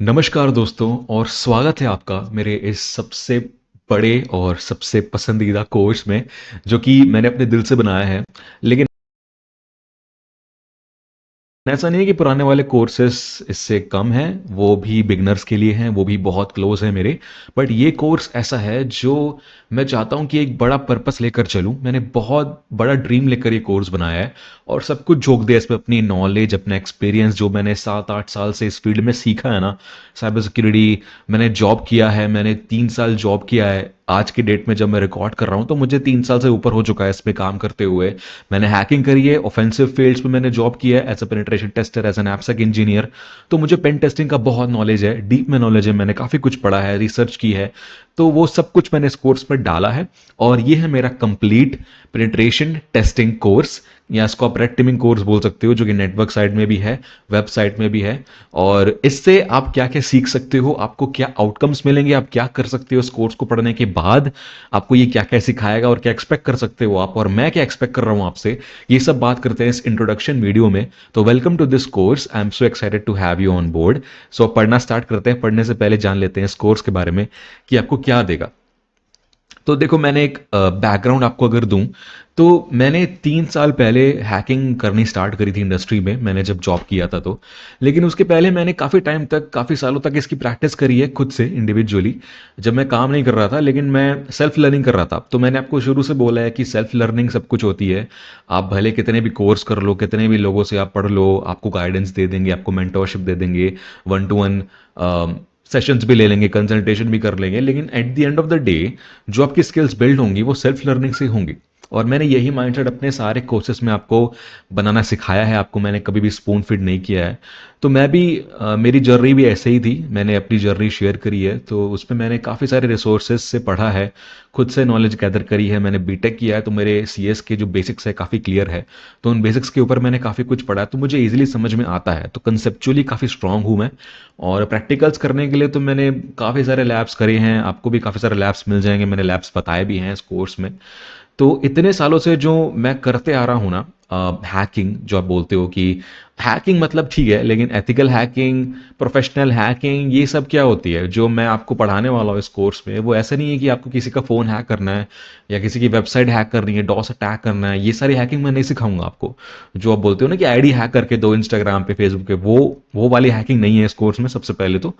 नमस्कार दोस्तों और स्वागत है आपका मेरे इस सबसे बड़े और सबसे पसंदीदा कोर्स में जो कि मैंने अपने दिल से बनाया है। लेकिन ऐसा नहीं है कि पुराने वाले कोर्सेस इससे कम हैं, वो भी बिगनर्स के लिए हैं, वो भी बहुत क्लोज है मेरे। बट ये कोर्स ऐसा है जो मैं चाहता हूँ कि एक बड़ा पर्पस लेकर चलूँ। मैंने बहुत बड़ा ड्रीम लेकर ये कोर्स बनाया है और सब कुछ झोंक दिया इसमें, अपनी नॉलेज, अपना एक्सपीरियंस जो मैंने 7-8 साल से इस फील्ड में सीखा है ना। साइबर सिक्योरिटी मैंने जॉब किया है, मैंने 3 साल जॉब किया है। आज की डेट में जब मैं रिकॉर्ड कर रहा हूँ तो मुझे 3 साल से ऊपर हो चुका है इसमें काम करते हुए। मैंने हैकिंग करी है, ऑफेंसिव फील्ड्स में मैंने जॉब किया है as a penetration tester, as an AppSec engineer. तो मुझे पेन टेस्टिंग का बहुत नॉलेज है, डीप में नॉलेज है, मैंने काफ़ी कुछ पढ़ा है, रिसर्च की है। तो वो सब कुछ मैंने इस कोर्स में डाला है और ये है मेरा कंप्लीट पेनिट्रेशन टेस्टिंग कोर्स, या इसको आप रेड टीमिंग कोर्स बोल सकते हो, जो कि नेटवर्क साइड में भी है, वेबसाइट में भी है। और इससे आप क्या क्या सीख सकते हो, आपको क्या आउटकम्स मिलेंगे, आप क्या कर सकते हो इस कोर्स को पढ़ने के बाद, आपको ये क्या क्या सिखाएगा और क्या एक्सपेक्ट कर सकते हो आप, और मैं क्या एक्सपेक्ट कर रहा हूं आपसे, ये सब बात करते हैं इस इंट्रोडक्शन वीडियो में। तो welcome to this course, I am so excited to have you on board. So पढ़ना स्टार्ट करते हैं। पढ़ने से पहले जान लेते हैं इस कोर्स के बारे में कि आपको क्या देगा। तो देखो, मैंने एक बैकग्राउंड आपको अगर दूं, तो मैंने 3 साल पहले हैकिंग करनी स्टार्ट करी थी इंडस्ट्री में, मैंने जब जॉब किया था तो। लेकिन उसके पहले मैंने काफ़ी टाइम तक, काफ़ी सालों तक इसकी प्रैक्टिस करी है खुद से इंडिविजुअली, जब मैं काम नहीं कर रहा था लेकिन मैं सेल्फ लर्निंग कर रहा था। तो मैंने आपको शुरू से बोला है कि सेल्फ लर्निंग सब कुछ होती है। आप भले कितने भी कोर्स कर लो, कितने भी लोगों से आप पढ़ लो, आपको गाइडेंस दे देंगे, आपको मेंटोरशिप दे देंगे, 1-to-1 सेशंस भी ले लेंगे, कंसल्टेशन भी कर लेंगे, लेकिन at the end of the day जो आपकी स्किल्स बिल्ड होंगी वो सेल्फ लर्निंग से होंगी। और मैंने यही माइंडसेट अपने सारे कोर्सेस में आपको बनाना सिखाया है, आपको मैंने कभी भी स्पून फीड नहीं किया है। तो मैं भी मेरी जर्नी भी ऐसे ही थी, मैंने अपनी जर्नी शेयर करी है, तो उसमें मैंने काफ़ी सारे रिसोर्सेज से पढ़ा है, खुद से नॉलेज गैदर करी है। मैंने बीटेक किया है तो मेरे सीएस के जो बेसिक्स है काफ़ी क्लियर है, तो उन बेसिक्स के ऊपर मैंने काफ़ी कुछ पढ़ा है, तो मुझे ईजिली समझ में आता है। तो कंसेप्चुअली काफ़ी स्ट्रांग हूँ मैं। और प्रैक्टिकल्स करने के लिए तो मैंने काफ़ी सारे लैब्स करे हैं, आपको भी काफ़ी सारे लैब्स मिल जाएंगे, मैंने लैब्स बताए भी हैं इस कोर्स में। तो इतने सालों से जो मैं करते आ रहा हूँ ना, हैकिंग जो आप बोलते हो कि हैकिंग मतलब ठीक है, लेकिन एथिकल हैकिंग, प्रोफेशनल हैकिंग, ये सब क्या होती है जो मैं आपको पढ़ाने वाला हूँ इस कोर्स में, वो ऐसा नहीं है कि आपको किसी का फ़ोन हैक करना है या किसी की वेबसाइट हैक करनी है, डॉस अटैक करना है। ये सारी हैकिंग मैं नहीं सिखाऊंगा आपको। जो आप बोलते हो ना कि आईडी हैक करके दो इंस्टाग्राम पे, फेसबुक पे, वो वाली हैकिंग नहीं है इस कोर्स में। सबसे पहले तो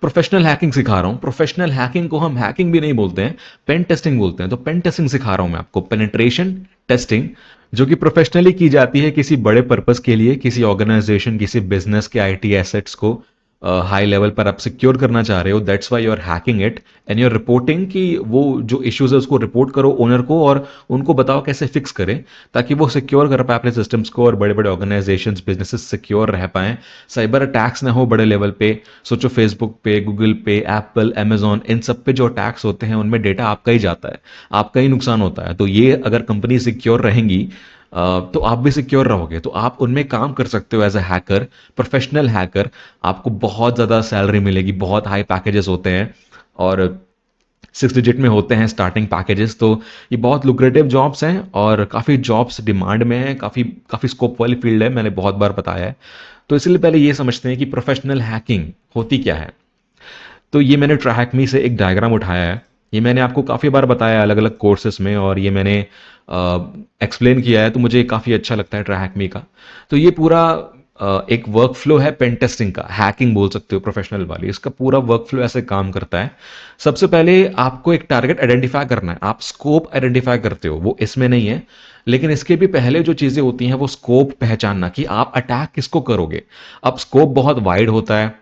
प्रोफेशनल हैकिंग सिखा रहा हूँ। प्रोफेशनल हैकिंग को हम हैकिंग भी नहीं बोलते हैं, पेन टेस्टिंग बोलते हैं। तो पेन टेस्टिंग सिखा रहा हूँ मैं आपको, पेनिट्रेशन टेस्टिंग, जो कि प्रोफेशनली की जाती है किसी बड़े पर्पस के लिए, किसी ऑर्गेनाइजेशन, किसी बिजनेस के आईटी एसेट्स को हाई लेवल पर आप सिक्योर करना चाह रहे हो। That's why you are hacking it and you are reporting, कि वो जो इश्यूज है उसको रिपोर्ट करो ओनर को और उनको बताओ कैसे फिक्स करें, ताकि वो सिक्योर कर पाए अपने सिस्टम्स को और बड़े बड़े ऑर्गेनाइजेशंस, बिजनेसेस सिक्योर रह पाएं, साइबर अटैक्स ना हो बड़े लेवल पे। सोचो फेसबुक पे, गूगल पे, एप्पल, अमेजॉन, इन सब पे जो अटैक्स होते हैं उनमें डेटा आपका ही जाता है, आपका ही नुकसान होता है। तो ये अगर कंपनी सिक्योर रहेंगी तो आप भी सिक्योर रहोगे, तो आप उनमें काम कर सकते हो as a hacker, professional hacker. आपको बहुत ज़्यादा सैलरी मिलेगी, बहुत हाई पैकेजेस होते हैं और 6 डिजिट में होते हैं स्टार्टिंग पैकेजेस। तो ये बहुत लुक्रेटिव जॉब्स हैं और काफ़ी जॉब्स डिमांड में हैं, काफ़ी काफ़ी स्कोप वाली फील्ड है, मैंने बहुत बार बताया है। तो इसलिए पहले ये समझते हैं कि प्रोफेशनल हैकिंग होती क्या है। तो ये मैंने ट्रैकमी से एक डायग्राम उठाया है, ये मैंने आपको काफ़ी बार बताया अलग अलग कोर्सेस में, और ये मैंने एक्सप्लेन किया है, तो मुझे काफ़ी अच्छा लगता है ट्रैकमी का। तो ये पूरा एक वर्क फ्लो है पेन टेस्टिंग का, हैकिंग बोल सकते हो प्रोफेशनल वाली। इसका पूरा वर्क फ्लो ऐसे काम करता है। सबसे पहले आपको एक टारगेट आइडेंटिफाई करना है, आप स्कोप आइडेंटिफाई करते हो, वो इसमें नहीं है। लेकिन इसके भी पहले जो चीज़ें होती हैं वो स्कोप पहचानना, कि आप अटैक किसको करोगे। अब स्कोप बहुत वाइड होता है,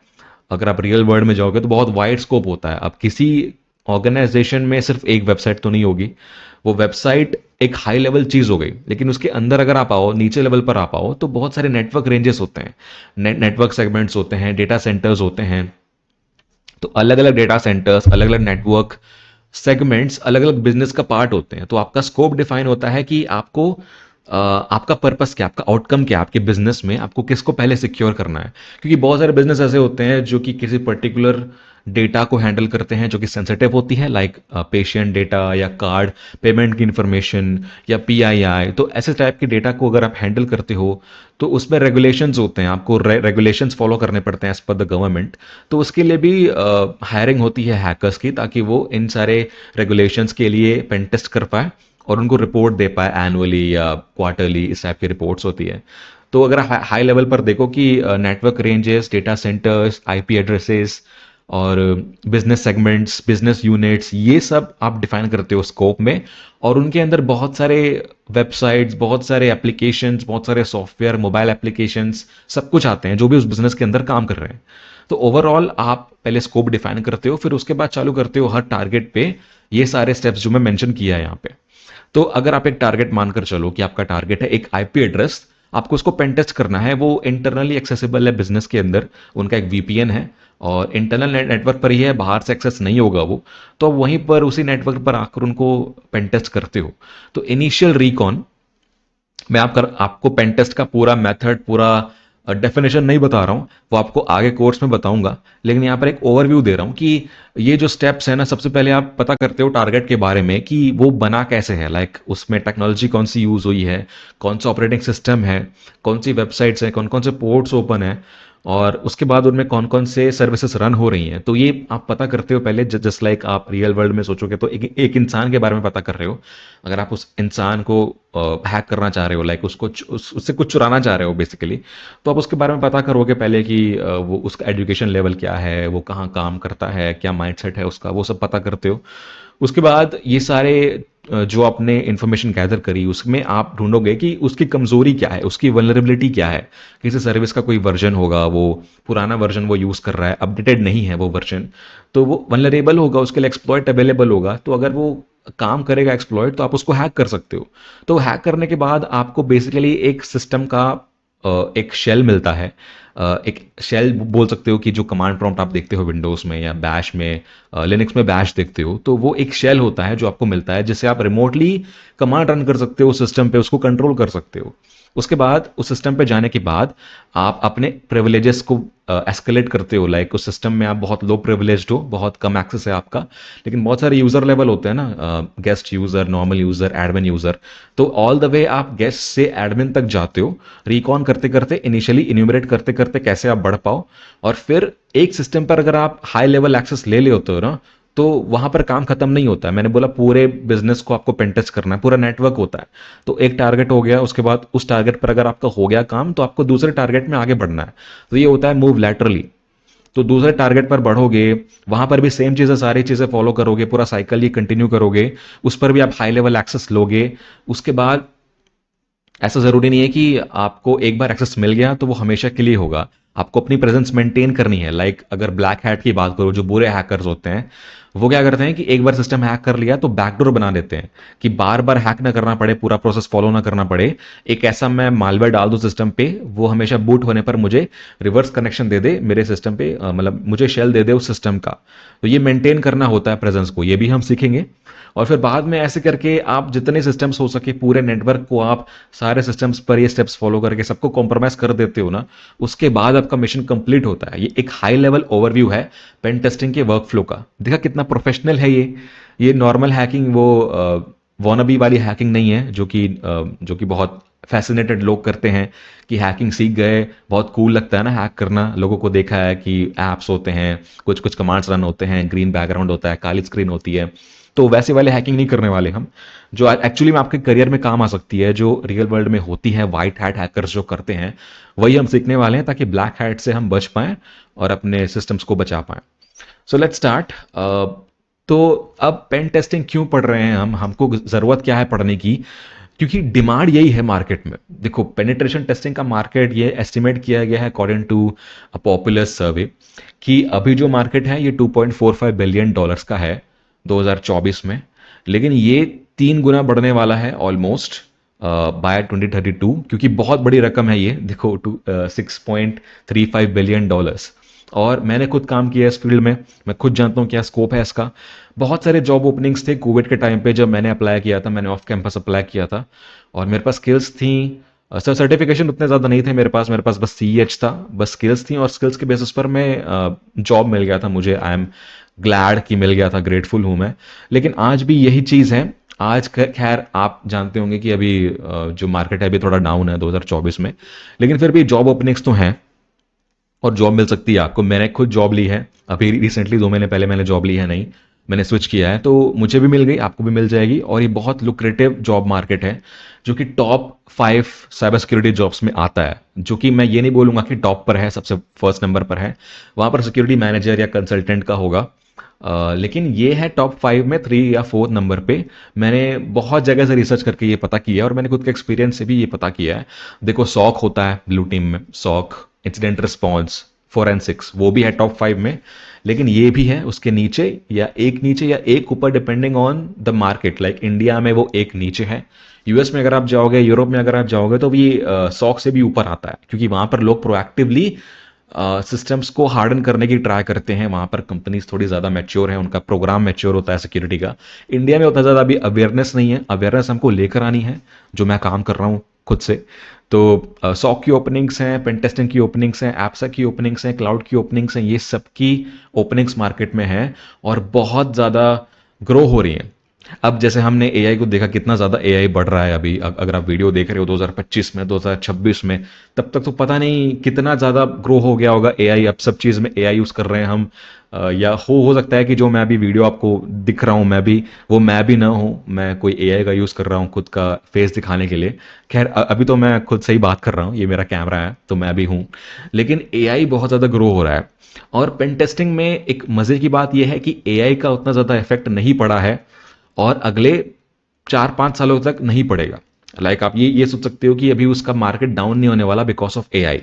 अगर आप रियल वर्ल्ड में जाओगे तो बहुत वाइड स्कोप होता है। अब किसी ऑर्गेनाइजेशन में सिर्फ एक वेबसाइट तो नहीं होगी, वो वेबसाइट एक हाई लेवल चीज हो गई, लेकिन उसके अंदर अगर आप आओ, नीचे लेवल पर आप आओ, तो बहुत सारे नेटवर्क रेंजेस होते हैं, नेटवर्क सेगमेंट्स होते हैं, डेटा सेंटर्स होते हैं। तो अलग अलग डेटा सेंटर्स, अलग अलग नेटवर्क सेगमेंट्स, अलग अलग बिजनेस का पार्ट होते हैं। तो आपका स्कोप डिफाइन होता है कि आपको आपका पर्पस क्या, आपका आउटकम क्या, आपके बिजनेस में आपको किसको पहले सिक्योर करना है। क्योंकि बहुत सारे बिजनेस ऐसे होते हैं जो कि किसी पर्टिकुलर डेटा को हैंडल करते हैं जो कि सेंसिटिव होती है, लाइक पेशेंट डेटा या कार्ड पेमेंट की इंफॉर्मेशन या पीआईआई। तो ऐसे टाइप के डेटा को अगर आप हैंडल करते हो तो उसमें रेगुलेशंस होते हैं, आपको रेगुलेशंस फॉलो करने पड़ते हैं एज पर द गवर्नमेंट। तो उसके लिए भी हायरिंग होती है हैकर्स की, ताकि वो इन सारे रेगुलेशंस के लिए पेन टेस्ट कर पाए और उनको रिपोर्ट दे पाए एनुअली या क्वार्टरली, इस टाइप की रिपोर्ट्स होती है। तो अगर हाई लेवल पर देखो कि network ranges, data centres, IP addresses और बिजनेस सेगमेंट्स, बिजनेस यूनिट्स, ये सब आप डिफाइन करते हो स्कोप में। और उनके अंदर बहुत सारे वेबसाइट्स, बहुत सारे एप्लीकेशंस, बहुत सारे सॉफ्टवेयर, मोबाइल एप्लीकेशंस, सब कुछ आते हैं जो भी उस बिजनेस के अंदर काम कर रहे हैं। तो ओवरऑल आप पहले स्कोप डिफाइन करते हो, फिर उसके बाद चालू करते हो हर टारगेट पे ये सारे स्टेप्स जो मैं मेंशन किया है यहाँ पे। तो अगर आप एक टारगेट मानकर चलो कि आपका टारगेट है एक आईपी एड्रेस, आपको उसको पेन टेस्ट करना है, वो इंटरनली एक्सेसिबल है बिजनेस के अंदर, उनका एक वीपीएन है और इंटरनल नेटवर्क पर ही है, बाहर से एक्सेस नहीं होगा वो। तो अब वहीं पर उसी नेटवर्क पर आकर उनको पेन टेस्ट करते हो। तो इनिशियल रिकॉन मैं आपको पेन टेस्ट का पूरा मेथड, पूरा डेफिनेशन नहीं बता रहा हूँ, वो आपको आगे कोर्स में बताऊंगा। लेकिन यहाँ पर एक ओवरव्यू दे रहा हूँ कि ये जो स्टेप्स है ना, सबसे पहले आप पता करते हो टारगेट के बारे में कि वो बना कैसे है, लाइक उसमें टेक्नोलॉजी कौन सी यूज़ हुई है, कौन सा ऑपरेटिंग सिस्टम है, कौन सी वेबसाइट्स हैं, कौन कौन से पोर्ट्स ओपन है, और उसके बाद उनमें कौन कौन से सर्विसेज रन हो रही हैं। तो ये आप पता करते हो पहले, जस्ट लाइक आप रियल वर्ल्ड में सोचोगे तो एक इंसान के बारे में पता कर रहे हो। अगर आप उस इंसान को हैक करना चाह रहे हो, लाइक उससे कुछ चुराना चाह रहे हो बेसिकली, तो आप उसके बारे में पता करोगे पहले कि वो उसका एजुकेशन लेवल क्या है, वो कहाँ काम करता है, क्या माइंडसेट है उसका, वो सब पता करते हो। उसके बाद ये सारे जो आपने इंफॉर्मेशन गैदर करी उसमें आप ढूंढोगे कि उसकी कमजोरी क्या है, उसकी वल्नरेबिलिटी क्या है। किसी सर्विस का कोई वर्जन होगा, वो पुराना वर्जन वो यूज़ कर रहा है, अपडेटेड नहीं है वो वर्जन, तो वो वल्नरेबल होगा, उसके लिए एक्सप्लॉइट अवेलेबल होगा। तो अगर वो काम करेगा एक्सप्लॉइट, तो आप उसको हैक कर सकते हो। तो हैक करने के बाद आपको बेसिकली एक सिस्टम का एक शेल मिलता है। एक शेल बोल सकते हो कि जो कमांड प्रॉम्प्ट आप देखते हो विंडोज में या बैश में, लिनक्स में बैश देखते हो, तो वो एक शेल होता है जो आपको मिलता है, जिससे आप रिमोटली कमांड रन कर सकते हो सिस्टम पे, उसको कंट्रोल कर सकते हो। उसके बाद उस सिस्टम पे जाने के बाद आप अपने प्रिविलेजेस को एस्केलेट करते हो, लाइक उस सिस्टम में आप बहुत लो प्रिविलेज्ड हो, बहुत कम एक्सेस है आपका, लेकिन बहुत सारे यूजर लेवल होते हैं ना, guest user, normal user, admin user. तो ऑल द वे आप गेस्ट से एडमिन तक जाते हो, रिकॉन करते करते, इनिशियली इन्यूमरेट करते करते कैसे आप बढ़ पाओ। और फिर एक सिस्टम पर अगर आप हाई लेवल एक्सेस ले लेते हो ना, तो वहां पर काम खत्म नहीं होता है। मैंने बोला पूरे बिजनेस को आपको पेंटेस्ट करना है, पूरा नेटवर्क होता है। तो एक टारगेट हो गया, उसके बाद उस टारगेट पर अगर आपका हो गया काम, तो आपको दूसरे टारगेट में आगे बढ़ना है। तो ये होता है मूव लैटरली। तो दूसरे टारगेट पर बढ़ोगे, वहां पर भी सेम चीजें, सारी चीजें फॉलो करोगे, पूरा साइकिल ये कंटिन्यू करोगे, उस पर भी आप हाई लेवल एक्सेस लोगे। उसके बाद ऐसा ज़रूरी नहीं है कि आपको एक बार एक्सेस मिल गया तो वो हमेशा के लिए होगा, आपको अपनी प्रेजेंस मेंटेन करनी है। लाइक अगर ब्लैक हैट की बात करो, जो बुरे हैकर्स होते हैं, वो क्या करते हैं कि एक बार सिस्टम हैक कर लिया तो बैकडोर बना देते हैं कि बार बार हैक ना करना पड़े, पूरा प्रोसेस फॉलो ना करना पड़े। एक ऐसा मैं मालवेयर डाल दूं सिस्टम पे, वो हमेशा बूट होने पर मुझे रिवर्स कनेक्शन दे दे मेरे सिस्टम पे, मतलब मुझे शेल दे दे उस सिस्टम का। तो ये मेंटेन करना होता है प्रेजेंस को, ये भी हम सीखेंगे। और फिर बाद में ऐसे करके आप जितने सिस्टम्स हो सके पूरे नेटवर्क को, आप सारे सिस्टम्स पर ये स्टेप्स फॉलो करके सबको कॉम्प्रोमाइज कर देते हो ना, उसके बाद आपका मिशन कंप्लीट होता है। ये एक हाई लेवल ओवरव्यू है पेन टेस्टिंग के वर्कफ्लो का। देखा कितना प्रोफेशनल है ये नॉर्मल हैकिंग, वो वॉनबी वाली हैकिंग नहीं है, जो कि बहुत फैसिनेटेड लोग करते हैं कि हैकिंग सीख गए, बहुत कूल लगता है ना हैक करना। लोगों को देखा है कि एप्स होते हैं, कुछ कुछ कमांड्स रन होते हैं, ग्रीन बैकग्राउंड होता है, काली स्क्रीन होती है। तो वैसे वाले हैकिंग नहीं करने वाले हम, जो एक्चुअली में आपके करियर में काम आ सकती है, जो रियल वर्ल्ड में होती है, वाइट हैट हैकर्स जो करते हैं, वही हम सीखने वाले हैं, ताकि ब्लैक हैट से हम बच पाएं और अपने सिस्टम्स को बचा पाएं। So let's start. तो अब पेन टेस्टिंग क्यों पढ़ रहे हैं हमको ज़रूरत क्या है पढ़ने की? क्योंकि डिमांड यही है मार्केट में। देखो, पेनिट्रेशन टेस्टिंग का मार्केट ये एस्टिमेट किया गया है अकॉर्डिंग टू अ पॉपुलर सर्वे, कि अभी जो मार्केट है ये $2.45 बिलियन का है 2024 में। लेकिन ये 3 गुना बढ़ने वाला है ऑलमोस्ट बाय 2032, क्योंकि बहुत बड़ी रकम है ये। देखो, 6.35 बिलियन डॉलर्स। और मैंने खुद काम किया इस फील्ड में, मैं खुद जानता हूँ क्या स्कोप है इसका। बहुत सारे जॉब ओपनिंग्स थे कोविड के टाइम पे, जब मैंने अप्लाई किया था, मैंने ऑफ कैंपस अप्लाई किया था, और मेरे पास स्किल्स थी, सर सर्टिफिकेशन उतने ज़्यादा नहीं थे मेरे पास बस CEH था, बस स्किल्स थी और स्किल्स के बेसिस पर मैं जॉब मिल गया था मुझे। आई एम ग्लैड कि मिल गया था, ग्रेटफुल हूँ मैं। लेकिन आज भी यही चीज़ है। आज खैर आप जानते होंगे कि अभी जो मार्केट है अभी थोड़ा डाउन है 2024 में, लेकिन फिर भी जॉब ओपनिंग्स तो हैं और जॉब मिल सकती है आपको। मैंने खुद जॉब ली है अभी रिसेंटली, 2 महीने पहले मैंने जॉब ली है, नहीं मैंने स्विच किया है, तो मुझे भी मिल गई, आपको भी मिल जाएगी। और ये बहुत लुक्रेटिव जॉब मार्केट है जो कि टॉप 5 साइबर सिक्योरिटी जॉब्स में आता है, जो कि मैं ये नहीं बोलूंगा कि टॉप पर है, सबसे फर्स्ट नंबर पर है। वहां पर सिक्योरिटी मैनेजर या कंसल्टेंट का होगा। लेकिन ये है टॉप 5 में 3 या 4 नंबर पे। मैंने बहुत जगह से रिसर्च करके ये पता किया है और मैंने खुद के एक्सपीरियंस से भी ये पता किया है। देखो सॉक होता है ब्लू टीम में, सॉक इंसिडेंट रिस्पॉन्स, फोरेंसिक्स, वो भी है टॉप 5 में। लेकिन ये भी है उसके नीचे या एक ऊपर, depending on the market. Like India में वो एक नीचे है, US में अगर आप जाओगे, यूरोप में अगर आप जाओगे तो ये सॉक से भी ऊपर आता है, क्योंकि वहां पर लोग प्रोएक्टिवली सिस्टम्स को हार्डन करने की ट्राई करते हैं। वहां पर कंपनीज थोड़ी ज़्यादा मैच्योर है, उनका प्रोग्राम मैच्योर होता है सिक्योरिटी का। इंडिया में उतना ज़्यादा अभी अवेयरनेस नहीं है, अवेयरनेस हमको लेकर आनी है, जो मैं काम कर रहा हूँ खुद से। तो सॉक की ओपनिंग्स हैं, पेन टेस्टिंग की ओपनिंग्स हैं, एप्सा की ओपनिंग्स हैं, क्लाउड की ओपनिंग्स हैं, ये सब की ओपनिंग्स मार्केट में है और बहुत ज़्यादा ग्रो हो रही हैं। अब जैसे हमने AI को देखा, कितना ज़्यादा AI बढ़ रहा है अभी। अगर आप वीडियो देख रहे हो 2025 में, 2026 में, तब तक तो पता नहीं कितना ज़्यादा ग्रो हो गया होगा AI। अब सब चीज़ में AI यूज़ कर रहे हैं हम। या हो सकता है कि जो मैं अभी वीडियो आपको दिख रहा हूँ, मैं भी ना हूँ, मैं कोई AI का यूज़ कर रहा हूँ खुद का फेस दिखाने के लिए। खैर अभी तो मैं खुद से ही बात कर रहा हूँ, ये मेरा कैमरा है तो मैं भी हूँ। लेकिन AI बहुत ज़्यादा ग्रो हो रहा है। और पेन टेस्टिंग में एक मज़े की बात यह है कि AI का उतना ज़्यादा इफेक्ट नहीं पड़ा है और अगले 4-5 सालों तक नहीं पड़ेगा। लाइक आप ये सोच सकते हो कि अभी उसका मार्केट डाउन नहीं होने वाला बिकॉज ऑफ AI।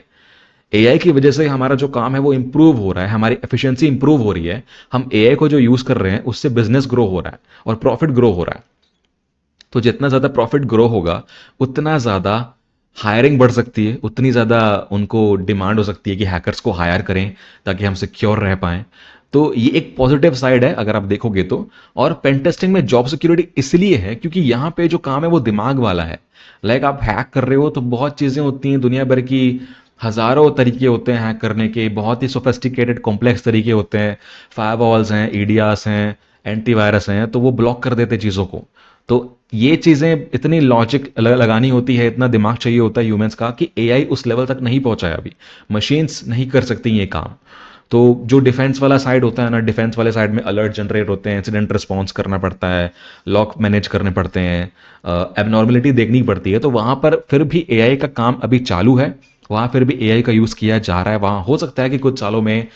AI की वजह से हमारा जो काम है वो इंप्रूव हो रहा है, हमारी एफिशिएंसी इंप्रूव हो रही है। हम AI को जो यूज कर रहे हैं उससे बिजनेस ग्रो हो रहा है और प्रॉफिट ग्रो हो रहा है। तो जितना ज्यादा प्रॉफिट ग्रो होगा, उतना ज्यादा हायरिंग बढ़ सकती है, उतनी ज्यादा उनको डिमांड हो सकती है कि हैकर्स को हायर करें ताकि हम सिक्योर रह पाएं। तो ये एक पॉजिटिव साइड है अगर आप देखोगे तो। और पेन टेस्टिंग में जॉब सिक्योरिटी इसलिए है क्योंकि यहाँ पे जो काम है वो दिमाग वाला है। लाइक आप हैक कर रहे हो तो बहुत चीजें होती हैं दुनिया भर की, हजारों तरीके होते हैं हैक करने के, बहुत ही सोफेस्टिकेटेड कॉम्प्लेक्स तरीके होते हैं। फायरवॉल्स हैं, EDRs हैं, एंटीवायरस हैं, तो वो ब्लॉक कर देते चीज़ों को। तो ये चीज़ें इतनी लॉजिक लगानी होती है, इतना दिमाग चाहिए होता है ह्यूमंस का कि AI उस लेवल तक नहीं पहुंचा है अभी। मशीन्स नहीं कर सकती ये काम। तो जो डिफेंस वाला साइड होता है ना, डिफेंस वाले साइड में अलर्ट जनरेट होते हैं, इंसिडेंट रिस्पॉन्स करना पड़ता है, लॉक मैनेज करने पड़ते हैं, एबनॉर्मलिटी देखनी पड़ती है। तो वहां पर फिर भी AI का काम अभी चालू है, वहां फिर भी AI का यूज किया जा रहा है। वहां हो सकता है कि कुछ सालों में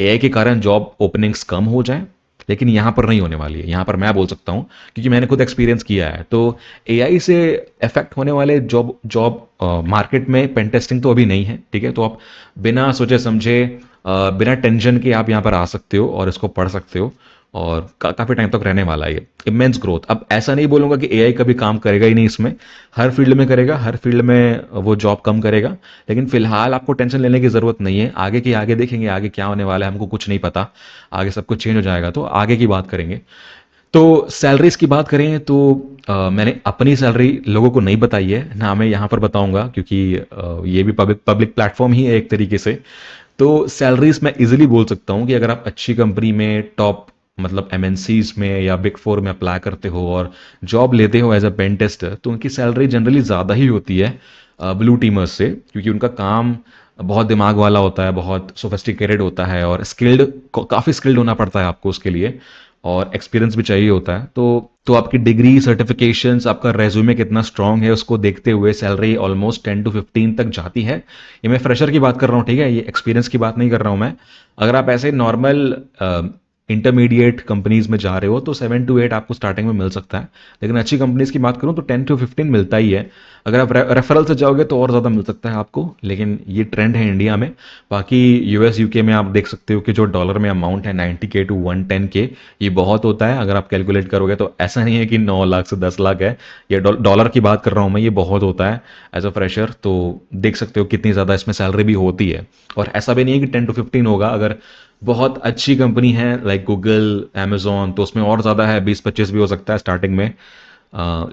AI के कारण जॉब ओपनिंग्स कम हो जाए, लेकिन यहां पर नहीं होने वाली है। यहां पर मैं बोल सकता हूं क्योंकि मैंने खुद एक्सपीरियंस किया है। तो AI से इफेक्ट होने वाले जॉब जॉब मार्केट में पेन टेस्टिंग तो अभी नहीं है, ठीक है। तो आप बिना सोचे समझे, बिना टेंशन के आप यहाँ पर आ सकते हो और इसको पढ़ सकते हो। और काफ़ी टाइम तक रहने वाला है ये इमेंस ग्रोथ। अब ऐसा नहीं बोलूंगा कि AI कभी काम करेगा ही नहीं इसमें, हर फील्ड में करेगा, हर फील्ड में वो जॉब कम करेगा। लेकिन फिलहाल आपको टेंशन लेने की ज़रूरत नहीं है। आगे की आगे देखेंगे, आगे क्या होने वाला है हमको कुछ नहीं पता। आगे सब कुछ चेंज हो जाएगा तो आगे की बात करेंगे। तो सैलरीज की बात करें तो मैंने अपनी सैलरी लोगों को नहीं बताई है ना, मैं यहाँ पर बताऊंगा क्योंकि ये भी पब्लिक प्लेटफॉर्म ही है एक तरीके से। तो सैलरीज मैं इजीली बोल सकता हूँ कि अगर आप अच्छी कंपनी में, टॉप मतलब MNCs में या बिग 4 में अप्लाई करते हो और जॉब लेते हो एज अ पेन टेस्टर, तो उनकी सैलरी जनरली ज़्यादा ही होती है ब्लू टीमर्स से, क्योंकि उनका काम बहुत दिमाग वाला होता है, बहुत सोफिस्टिकेटेड होता है और स्किल्ड, काफ़ी स्किल्ड होना पड़ता है आपको उसके लिए, और एक्सपीरियंस भी चाहिए होता है। तो आपकी डिग्री, सर्टिफिकेशंस, आपका रेज्यूमे कितना स्ट्रांग है उसको देखते हुए सैलरी ऑलमोस्ट 10 to 15 तक जाती है। ये मैं फ्रेशर की बात कर रहा हूँ, ठीक है, ये एक्सपीरियंस की बात नहीं कर रहा हूँ मैं। अगर आप ऐसे नॉर्मल इंटरमीडिएट कंपनीज में जा रहे हो तो 7 to 8 आपको स्टार्टिंग में मिल सकता है। लेकिन अच्छी कंपनीज की बात करूँ तो 10 to 15 मिलता ही है। अगर आप रेफरल से जाओगे तो और ज़्यादा मिल सकता है आपको, लेकिन ये ट्रेंड है इंडिया में। बाकी US UK में आप देख सकते हो कि जो डॉलर में अमाउंट है 90K to 110K, ये बहुत होता है। अगर आप कैलकुलेट करोगे तो ऐसा नहीं है कि 9 लाख से 10 लाख है, ये डॉलर की बात कर रहा हूँ मैं, ये बहुत होता है एज अ फ्रेशर। तो देख सकते हो कितनी ज़्यादा इसमें सैलरी भी होती है। और ऐसा भी नहीं है कि 10 to 15 होगा। अगर बहुत अच्छी कंपनी है लाइक गूगल, Amazon, तो उसमें और ज़्यादा है, 20-25 भी हो सकता है स्टार्टिंग में।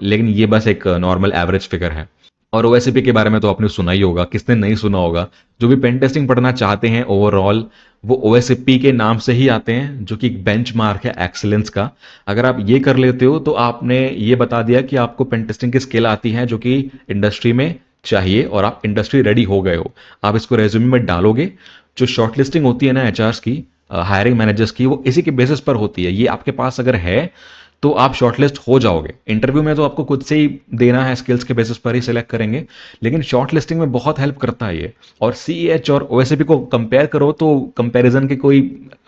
लेकिन ये बस एक नॉर्मल एवरेज फिगर है। और ओएससीपी के बारे में तो आपने सुना ही होगा, किसने नहीं सुना होगा। जो भी पेन टेस्टिंग पढ़ना चाहते हैं ओवरऑल, वो ओएससीपी के नाम से ही आते हैं, जो कि एक बेंचमार्क है एक्सीलेंस का। अगर आप ये कर लेते हो तो आपने ये बता दिया कि आपको पेन टेस्टिंग की स्किल आती है, जो कि इंडस्ट्री में चाहिए, और आप इंडस्ट्री रेडी हो गए हो। आप इसको रेज्यूमे में डालोगे। जो शॉर्टलिस्टिंग होती है ना एचआरस की, हायरिंग मैनेजर्स की, वो इसी के बेसिस पर होती है। ये आपके पास अगर है तो आप शॉर्टलिस्ट हो जाओगे। इंटरव्यू में तो आपको खुद से ही देना है, स्किल्स के बेसिस पर ही सिलेक्ट करेंगे, लेकिन शॉर्टलिस्टिंग में बहुत हेल्प करता है ये। और सीएच और ओएसएपी को कंपेयर करो तो कंपैरिजन के कोई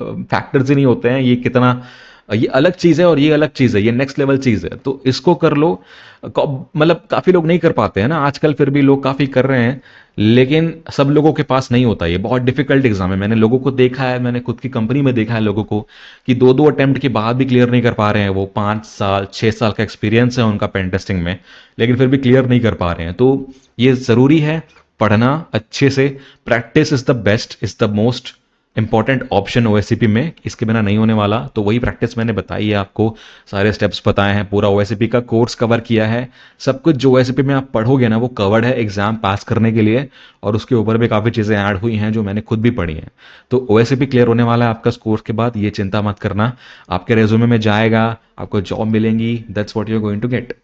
फैक्टर्स ही नहीं होते हैं। ये कितना, ये अलग चीज है और ये अलग चीज है, ये नेक्स्ट लेवल चीज है, तो इसको कर लो। मतलब काफी लोग नहीं कर पाते हैं ना आजकल, फिर भी लोग काफी कर रहे हैं, लेकिन सब लोगों के पास नहीं होता। ये बहुत डिफिकल्ट एग्जाम है, मैंने लोगों को देखा है, मैंने खुद की कंपनी में देखा है लोगों को कि दो दो अटेम्प्ट के बाद भी क्लियर नहीं कर पा रहे हैं। वो 5 साल 6 साल का एक्सपीरियंस है उनका पेन टेस्टिंग में, लेकिन फिर भी क्लियर नहीं कर पा रहे हैं। तो ये ज़रूरी है पढ़ना अच्छे से। Practice is the best, is the most important option OSCP में, इसके बिना नहीं होने वाला। तो वही प्रैक्टिस मैंने बताई है आपको, सारे स्टेप्स बताए हैं, पूरा ओएससीपी का कोर्स कवर किया है। सब कुछ जो ओएससीपी में आप पढ़ोगे ना वो कवर्ड है एग्जाम पास करने के लिए, और उसके ऊपर भी काफ़ी चीज़ें ऐड हुई हैं जो मैंने खुद भी पढ़ी हैं। तो ओएससीपी क्लियर होने वाला है आपका कोर्स के बाद, ये चिंता मत करना। आपके रेज्यूमे में जाएगा, आपको जॉब मिलेंगी, that's what you are going to get.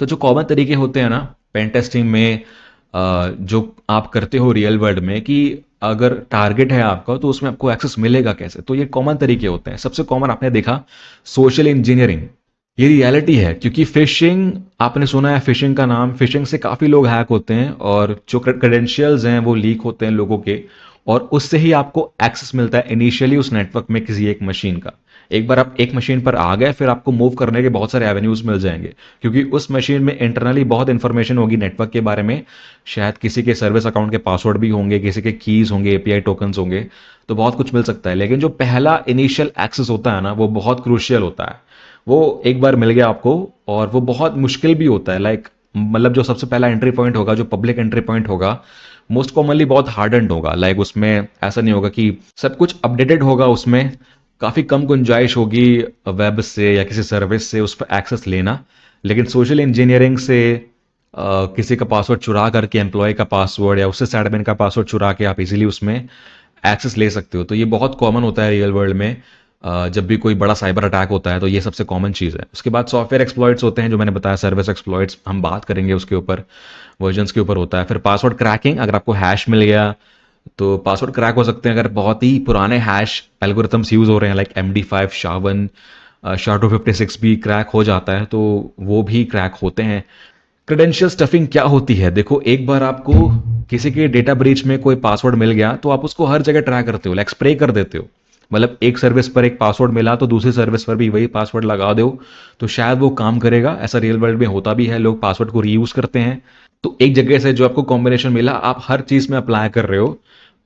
तो जो कॉमन तरीके होते हैं ना पेन टेस्टिंग में, जो आप करते हो रियल वर्ल्ड में, कि अगर टारगेट है आपका तो उसमें आपको एक्सेस मिलेगा कैसे, तो ये कॉमन तरीके होते हैं। सबसे कॉमन आपने देखा सोशल इंजीनियरिंग। ये रियलिटी है, क्योंकि फिशिंग, आपने सुना है फिशिंग का नाम, फिशिंग से काफ़ी लोग हैक होते हैं, और जो क्रेडेंशियल्स हैं वो लीक होते हैं लोगों के, और उससे ही आपको एक्सेस मिलता है इनिशियली उस नेटवर्क में किसी एक मशीन का। एक बार आप एक मशीन पर आ गए, फिर आपको मूव करने के बहुत सारे एवेन्यूज मिल जाएंगे, क्योंकि उस मशीन में इंटरनली बहुत इंफॉर्मेशन होगी नेटवर्क के बारे में। शायद किसी के सर्विस अकाउंट के पासवर्ड भी होंगे, किसी के कीज होंगे, एपीआई टोकन्स होंगे, तो बहुत कुछ मिल सकता है। लेकिन जो पहला इनिशियल एक्सेस होता है ना, वो बहुत क्रूशियल होता है। वो एक बार मिल गया आपको, और वो बहुत मुश्किल भी होता है। लाइक मतलब जो सबसे पहला एंट्री पॉइंट होगा, जो पब्लिक एंट्री पॉइंट होगा, मोस्ट कॉमनली बहुत हार्ड एंड होगा। लाइक उसमें ऐसा नहीं होगा कि सब कुछ अपडेटेड होगा, उसमें काफ़ी कम गुंजाइश होगी वेब से या किसी सर्विस से उस पर एक्सेस लेना। लेकिन सोशल इंजीनियरिंग से किसी का पासवर्ड चुरा करके, एम्प्लॉय का पासवर्ड या उससे एडमिन का पासवर्ड चुरा के आप इजीली उसमें एक्सेस ले सकते हो। तो ये बहुत कॉमन होता है रियल वर्ल्ड में। जब भी कोई बड़ा साइबर अटैक होता है तो ये सबसे कॉमन चीज़ है। उसके बाद सॉफ्टवेयर एक्सप्लॉइट्स होते हैं, जो मैंने बताया, सर्विस एक्सप्लॉइट्स, हम बात करेंगे उसके ऊपर, वर्जन्स के ऊपर होता है। फिर पासवर्ड क्रैकिंग, अगर आपको हैश मिल गया तो पासवर्ड क्रैक हो सकते हैं। अगर बहुत ही पुराने हैश एल्गोरिथम्स यूज़ हो रहे हैं, लाइक MD5 SHA-1, SHA-256 भी क्रैक हो जाता है, तो वो भी क्रैक होते हैं। क्रेडेंशियल स्टफिंग क्या होती है, देखो, एक बार आपको किसी के डेटा ब्रीच में कोई पासवर्ड मिल गया तो आप उसको हर जगह ट्राई करते हो, लाइक स्प्रे कर देते हो। मतलब एक सर्विस पर एक पासवर्ड मिला तो दूसरी सर्विस पर भी वही पासवर्ड लगा दो, तो शायद वो काम करेगा। ऐसा रियल वर्ल्ड में होता भी है, लोग पासवर्ड को रीयूज करते हैं। तो एक जगह से जो आपको कॉम्बिनेशन मिला, आप हर चीज़ में अप्लाई कर रहे हो,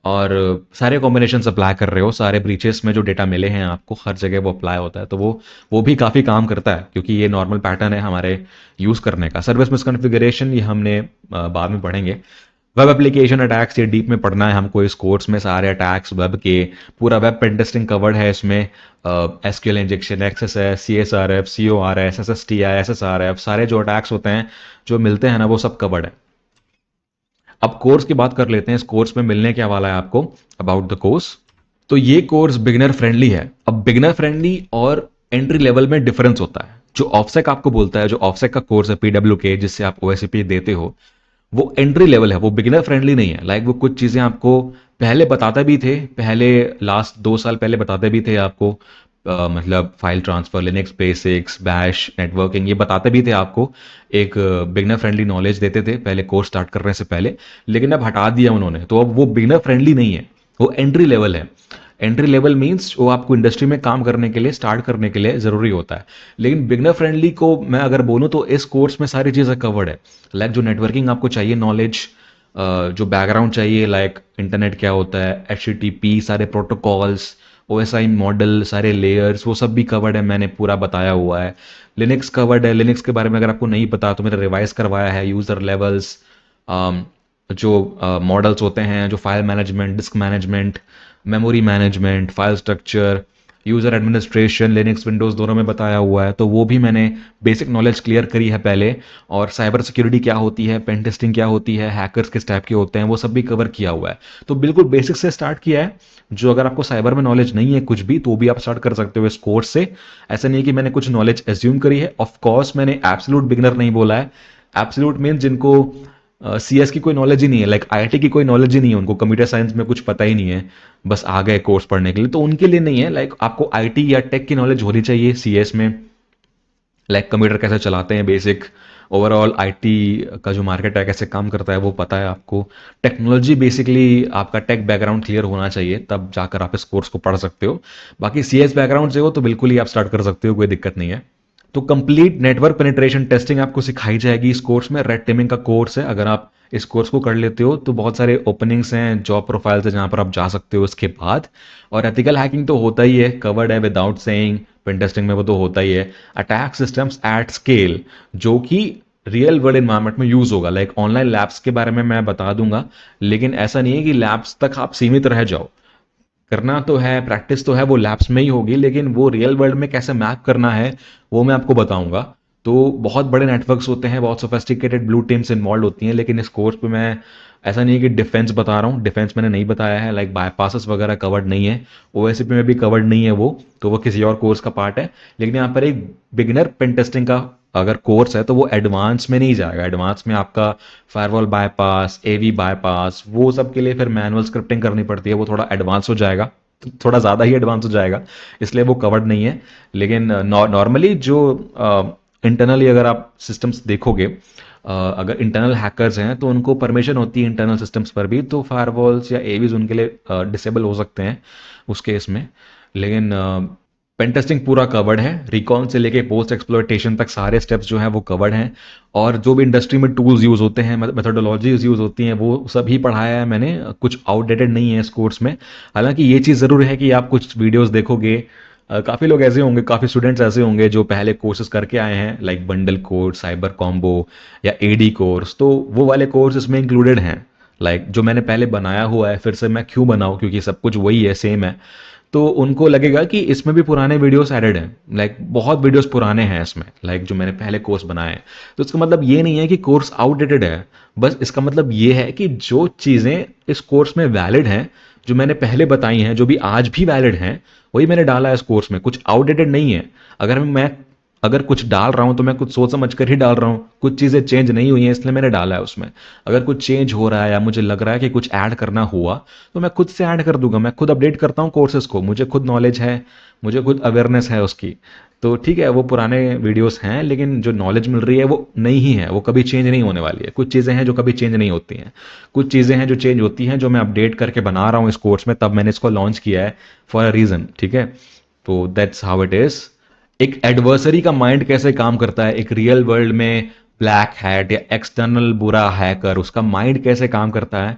और सारे कॉम्बिनेशन अप्लाई कर रहे हो, सारे ब्रीचेस में जो डेटा मिले हैं आपको हर जगह वो अप्लाई होता है। तो वो भी काफ़ी काम करता है, क्योंकि ये नॉर्मल पैटर्न है हमारे यूज़ करने का। सर्विस मिसकॉन्फ़िगरेशन ये हमने बाद में पढ़ेंगे। वेब एप्लीकेशन अटैक्स, ये डीप में पढ़ना है हमको इस कोर्स में, सारे अटैक्स वेब के, पूरा वेब पेन टेस्टिंग कवर्ड है इसमें। SQL injection, XSS, CSRF, CORS, SSTI, SSRF, सारे जो अटैक्स होते हैं जो मिलते हैं ना, वो सब कवर्ड है। अब कोर्स की बात कर लेते हैं, इस कोर्स में मिलने क्या वाला है आपको, अबाउट द कोर्स। तो ये कोर्स बिगिनर फ्रेंडली है। अब बिगिनर फ्रेंडली और एंट्री लेवल में डिफरेंस होता है। जो ऑफसेक आपको बोलता है, जो ऑफसेक का कोर्स है PWK, जिससे आप ओएससीपी देते हो, वो एंट्री लेवल है, वो बिगिनर फ्रेंडली नहीं है। लाइक वो कुछ चीज़ें आपको पहले बताते भी थे, पहले लास्ट 2 साल पहले बताते भी थे आपको। मतलब file transfer, Linux basics, bash, networking, ये बताते भी थे आपको। एक बिगिनर फ्रेंडली नॉलेज देते थे पहले कोर्स स्टार्ट करने से पहले, लेकिन अब हटा दिया उन्होंने। तो अब वो बिगिनर फ्रेंडली नहीं है, वो एंट्री लेवल है। एंट्री लेवल मीन्स वो आपको इंडस्ट्री में काम करने के लिए, स्टार्ट करने के लिए ज़रूरी होता है। लेकिन बिगनर फ्रेंडली को मैं अगर बोलूँ तो इस कोर्स में सारी चीज़ें कवर्ड है। लाइक जो नेटवर्किंग आपको चाहिए नॉलेज, जो बैकग्राउंड चाहिए, लाइक इंटरनेट क्या होता है, HTTP, सारे प्रोटोकॉल्स, OSI मॉडल, सारे लेयर्स, वो सब भी कवर्ड है, मैंने पूरा बताया हुआ है। लिनक्स कवर्ड है, लिनक्स के बारे में अगर आपको नहीं पता तो मैंने रिवाइज करवाया है। यूज़र लेवल्स, जो मॉडल्स होते हैं, जो file management, disc management, memory management, file structure, user administration, Linux, Windows दोनों में बताया हुआ है, तो वो भी मैंने बेसिक नॉलेज क्लियर करी है पहले। और साइबर सिक्योरिटी क्या होती है, पेन टेस्टिंग क्या होती है, हैकर्स किस टाइप के होते हैं, वो सब भी कवर किया हुआ है। तो बिल्कुल बेसिक से स्टार्ट किया है। जो अगर आपको साइबर में नॉलेज नहीं है कुछ भी, तो भी आप स्टार्ट कर सकते हो इस कोर्स से। ऐसा नहीं है कि मैंने कुछ नॉलेज एज्यूम करी है। ऑफ कोर्स मैंने एब्सोल्यूट बिगिनर नहीं बोला है। एब्सोल्यूट मीन जिनको सीएस की कोई नॉलेज ही नहीं है, लाइक आईटी की कोई नॉलेज ही नहीं है, उनको कंप्यूटर साइंस में कुछ पता ही नहीं है, बस आ गए कोर्स पढ़ने के लिए, तो उनके लिए नहीं है। लाइक आपको आईटी या टेक की नॉलेज होनी चाहिए सीएस में। लाइक कंप्यूटर कैसे चलाते हैं, बेसिक ओवरऑल आईटी का जो मार्केट है कैसे काम करता है वो पता है आपको। टेक्नोलॉजी बेसिकली आपका टेक बैकग्राउंड क्लियर होना चाहिए, तब जाकर आप इस कोर्स को पढ़ सकते हो। बाकी सीएस बैकग्राउंड से हो तो बिल्कुल ही आप स्टार्ट कर सकते हो, कोई दिक्कत नहीं है। तो कंप्लीट नेटवर्क पेनिट्रेशन टेस्टिंग आपको सिखाई जाएगी इस कोर्स में। रेड टीमिंग का कोर्स है, अगर आप इस कोर्स को कर लेते हो तो बहुत सारे ओपनिंग्स हैं, जॉब प्रोफाइल्स है जहां पर आप जा सकते हो इसके बाद। और एथिकल हैकिंग तो होता ही है, कवर्ड है विदाउट सेइंग, पेन टेस्टिंग में वो तो होता ही है। अटैक सिस्टम्स एट स्केल, जो कि रियल वर्ल्ड इन्वायरमेंट में यूज होगा। लाइक ऑनलाइन लैब्स के बारे में मैं बता दूंगा, लेकिन ऐसा नहीं है कि लैब्स तक आप सीमित रह जाओ। करना तो है, प्रैक्टिस तो है, वो लैब्स में ही होगी, लेकिन वो रियल वर्ल्ड में कैसे मैप करना है वो मैं आपको बताऊंगा। तो बहुत बड़े नेटवर्क्स होते हैं, बहुत सोफेस्टिकेटेड ब्लू टीम्स इन्वॉल्व होती हैं, लेकिन इस कोर्स पे मैं ऐसा नहीं है कि डिफेंस बता रहा हूँ, डिफेंस मैंने नहीं बताया है। लाइक बाईपासेस वगैरह कवर्ड नहीं है, ओएससीपी में भी कवर्ड नहीं है वो, तो वो किसी और कोर्स का पार्ट है। लेकिन यहाँ पर एक बिगिनर पेन टेस्टिंग का अगर कोर्स है तो वो एडवांस में नहीं जाएगा। एडवांस में आपका फायरवॉल बायपास, एवी बायपास, वो सब के लिए फिर मैनुअल स्क्रिप्टिंग करनी पड़ती है, वो थोड़ा एडवांस हो जाएगा, तो थोड़ा ज़्यादा ही एडवांस हो जाएगा, इसलिए वो कवर्ड नहीं है। लेकिन नॉर्मली जो इंटरनली अगर आप सिस्टम्स देखोगे, अगर इंटरनल हैकर्स हैं तो उनको परमिशन होती है इंटरनल सिस्टम्स पर भी, तो फायरवॉल्स या एवीज उनके लिए डिसेबल हो सकते हैं उस केस में। लेकिन पेन टेस्टिंग पूरा कवर्ड है, रिकॉन से लेके पोस्ट एक्सप्लॉयटेशन तक सारे स्टेप्स जो हैं वो कवर्ड हैं। और जो भी इंडस्ट्री में टूल्स यूज़ होते हैं, मेथोडोलॉजीज यूज़ होती हैं, वो सभी पढ़ाया है मैंने, कुछ आउटडेटेड नहीं है इस कोर्स में। हालांकि ये चीज़ ज़रूर है कि आप कुछ वीडियोस देखोगे, काफ़ी लोग ऐसे होंगे, काफ़ी स्टूडेंट्स ऐसे होंगे जो पहले कोर्सेज करके आए हैं, like bundle course, cyber combo या एडी कोर्स, तो वो वाले कोर्स इसमें इंक्लूडेड हैं। लाइक जो मैंने पहले बनाया हुआ है, फिर से मैं क्यों बनाऊं, क्योंकि सब कुछ वही है, सेम है। तो उनको लगेगा कि इसमें भी पुराने वीडियोस एडेड हैं, लाइक बहुत वीडियोस पुराने हैं इसमें, लाइक जो मैंने पहले कोर्स बनाए हैं। तो इसका मतलब ये नहीं है कि कोर्स आउटडेटेड है, बस इसका मतलब ये है कि जो चीज़ें इस कोर्स में वैलिड हैं, जो मैंने पहले बताई हैं, जो भी आज भी वैलिड हैं, वही मैंने डाला है इस कोर्स में, कुछ आउटडेटेड नहीं है। अगर कुछ डाल रहा हूं तो मैं कुछ सोच समझ कर ही डाल रहा हूं, कुछ चीज़ें चेंज नहीं हुई हैं इसलिए मैंने डाला है उसमें। अगर कुछ चेंज हो रहा है या मुझे लग रहा है कि कुछ ऐड करना हुआ, तो मैं खुद से ऐड कर दूंगा। मैं खुद अपडेट करता हूँ कोर्सेज को, मुझे खुद नॉलेज है, मुझे खुद अवेयरनेस है उसकी। तो ठीक है, वो पुराने वीडियोस हैं, लेकिन जो नॉलेज मिल रही है वो नई ही है, वो कभी चेंज नहीं होने वाली है। कुछ चीज़ें हैं जो कभी चेंज नहीं होती हैं, कुछ चीज़ें हैं जो चेंज होती हैं, जो मैं अपडेट करके बना रहा हूँ इस कोर्स में, तब मैंने इसको लॉन्च किया है फॉर अ रीज़न। ठीक है, तो दैट्स हाउ इट इज़। एक एडवर्सरी का माइंड कैसे काम करता है, एक रियल वर्ल्ड में ब्लैक हैट या एक्सटर्नल बुरा हैकर, उसका माइंड कैसे काम करता है,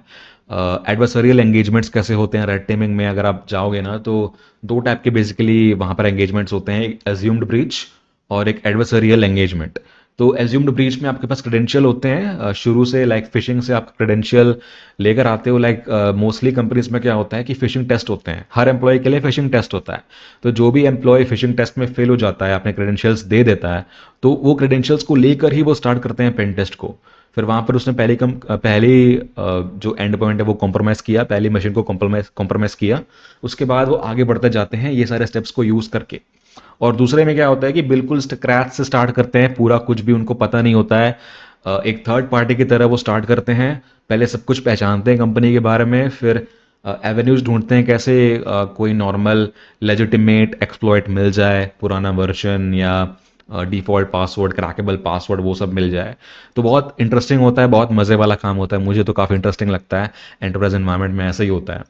एडवर्सरियल एंगेजमेंट्स कैसे होते हैं रेड टीमिंग में, अगर आप जाओगे ना तो दो टाइप के बेसिकली वहाँ पर एंगेजमेंट्स होते हैं, एक एज्यूम्ड ब्रीच और एक एडवर्सरियल एंगेजमेंट। तो एज्यूम्ड ब्रीच में आपके पास क्रेडेंशियल होते हैं, शुरू से, लाइक फिशिंग से आप क्रेडेंशियल लेकर आते हो। लाइक मोस्टली कंपनीज में क्या होता है कि फिशिंग टेस्ट होते हैं, हर एम्प्लॉय के लिए फिशिंग टेस्ट होता है। तो जो भी एम्प्लॉय फिशिंग टेस्ट में फेल हो जाता है, अपने क्रेडेंशियल्स दे देता है, तो वो क्रेडेंशियल्स को लेकर ही वो स्टार्ट करते हैं पेन टेस्ट को। फिर वहां पर उसने पहली जो एंड पॉइंट है वो कॉम्प्रोमाइज़ किया, पहली मशीन को कॉम्प्रोमाइज़ किया, उसके बाद वो आगे बढ़ते जाते हैं ये सारे स्टेप्स को यूज़ करके। और दूसरे में क्या होता है कि बिल्कुल स्क्रैच से स्टार्ट करते हैं, पूरा कुछ भी उनको पता नहीं होता है, एक थर्ड पार्टी की तरह वो स्टार्ट करते हैं। पहले सब कुछ पहचानते हैं कंपनी के बारे में, फिर एवेन्यूज ढूंढते हैं कैसे कोई नॉर्मल लेजिटिमेट एक्सप्लॉइट मिल जाए, पुराना वर्जन या डिफ़ॉल्ट पासवर्ड, क्रैकेबल पासवर्ड, वो सब मिल जाए। तो बहुत इंटरेस्टिंग होता है, बहुत मज़े वाला काम होता है, मुझे तो काफ़ी इंटरेस्टिंग लगता है। एंटरप्राइज एनवायरनमेंट में ऐसा ही होता है।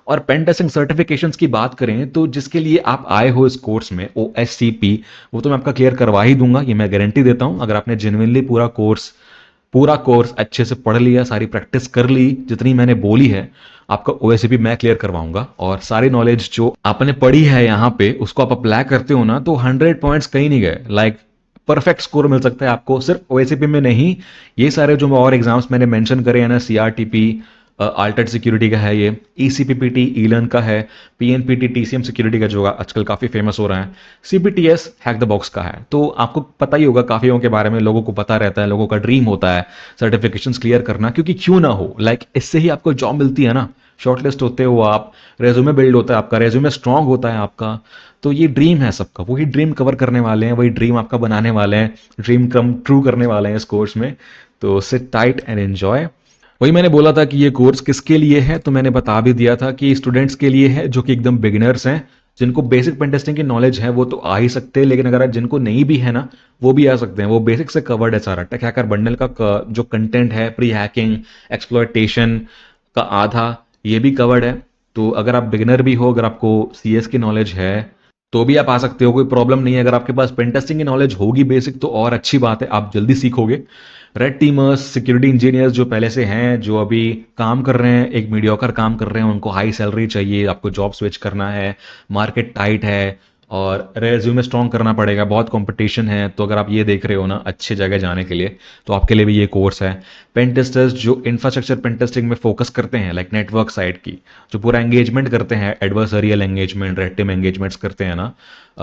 और पेन टेस्टिंग सर्टिफिकेशंस की बात करें तो जिसके लिए आप आए हो इस कोर्स में, OSCP, वो तो मैं आपका क्लियर करवा ही दूंगा, ये मैं गारंटी देता हूँ। अगर आपने जेन्युइनली पूरा कोर्स अच्छे से पढ़ लिया, सारी प्रैक्टिस कर ली जितनी मैंने बोली है, आपका OSCP मैं क्लियर करवाऊंगा। और सारी नॉलेज जो आपने पढ़ी है यहाँ पे, उसको आप अप्लाई करते हो ना, तो 100 पॉइंट्स कहीं नहीं गए, लाइक परफेक्ट स्कोर मिल सकता है आपको, सिर्फ OSCP में नहीं, ये सारे जो और एग्जाम्स मैंने मेंशन करे हैं ना, CRTP, अल्टेड सिक्योरिटी का है, ये ईसीपीपीटी ईलर्न का है, पीएनपीटी टीसीएम सिक्योरिटी का जो आजकल काफ़ी फेमस हो रहा है, सीपीटीएस हैक द बॉक्स का है। तो आपको पता ही होगा काफ़ियों के बारे में, लोगों को पता रहता है, लोगों का ड्रीम होता है सर्टिफिकेशंस क्लियर करना, क्योंकि क्यों ना हो, लाइक इससे ही आपको जॉब मिलती है ना, शॉर्टलिस्ट होते हो आप, रेज्यूमे बिल्ड होता है आपका, रेज्यूमे स्ट्रांग होता है आपका। तो ये ड्रीम है सबका, वही ड्रीम कवर करने वाले हैं, वही ड्रीम आपका बनाने वाले हैं, ड्रीम कम ट्रू करने वाले हैं इस कोर्स में। तो सिट टाइट एंड एंजॉय। वही मैंने बोला था कि ये कोर्स किसके लिए है, तो मैंने बता भी दिया था कि स्टूडेंट्स के लिए है जो कि एकदम बिगिनर्स हैं, जिनको बेसिक पेन टेस्टिंग की नॉलेज है वो तो आ ही सकते हैं, लेकिन अगर जिनको नहीं भी है ना, वो भी आ सकते हैं। वो बेसिक से कवर्ड है सारा, टेक हैकर बंडल का जो कंटेंट है, प्री हैकिंग, एक्सप्लॉयटेशन का आधा, ये भी कवर्ड है। तो अगर आप बिगिनर भी हो, अगर आपको सीएस की नॉलेज है, तो भी आप आ सकते हो, कोई प्रॉब्लम नहीं है। अगर आपके पास पेन टेस्टिंग की नॉलेज होगी बेसिक, तो और अच्छी बात है, आप जल्दी सीखोगे। रेड टीमर्स, सिक्योरिटी इंजीनियर्स जो पहले से हैं, जो अभी काम कर रहे हैं, एक मीडियोकर काम कर रहे हैं, उनको हाई सैलरी चाहिए, आपको जॉब स्विच करना है, मार्केट टाइट है और रेज्यूमे स्ट्रॉन्ग करना पड़ेगा, बहुत कंपटीशन है। तो अगर आप ये देख रहे हो ना अच्छी जगह जाने के लिए, तो आपके लिए भी ये कोर्स है। पेन टेस्टर्स जो इंफ्रास्ट्रक्चर पेन टेस्टिंग में फोकस करते हैं, लाइक नेटवर्क साइड की, जो पूरा एंगेजमेंट करते हैं, adversarial engagement, red team engagements करते हैं ना,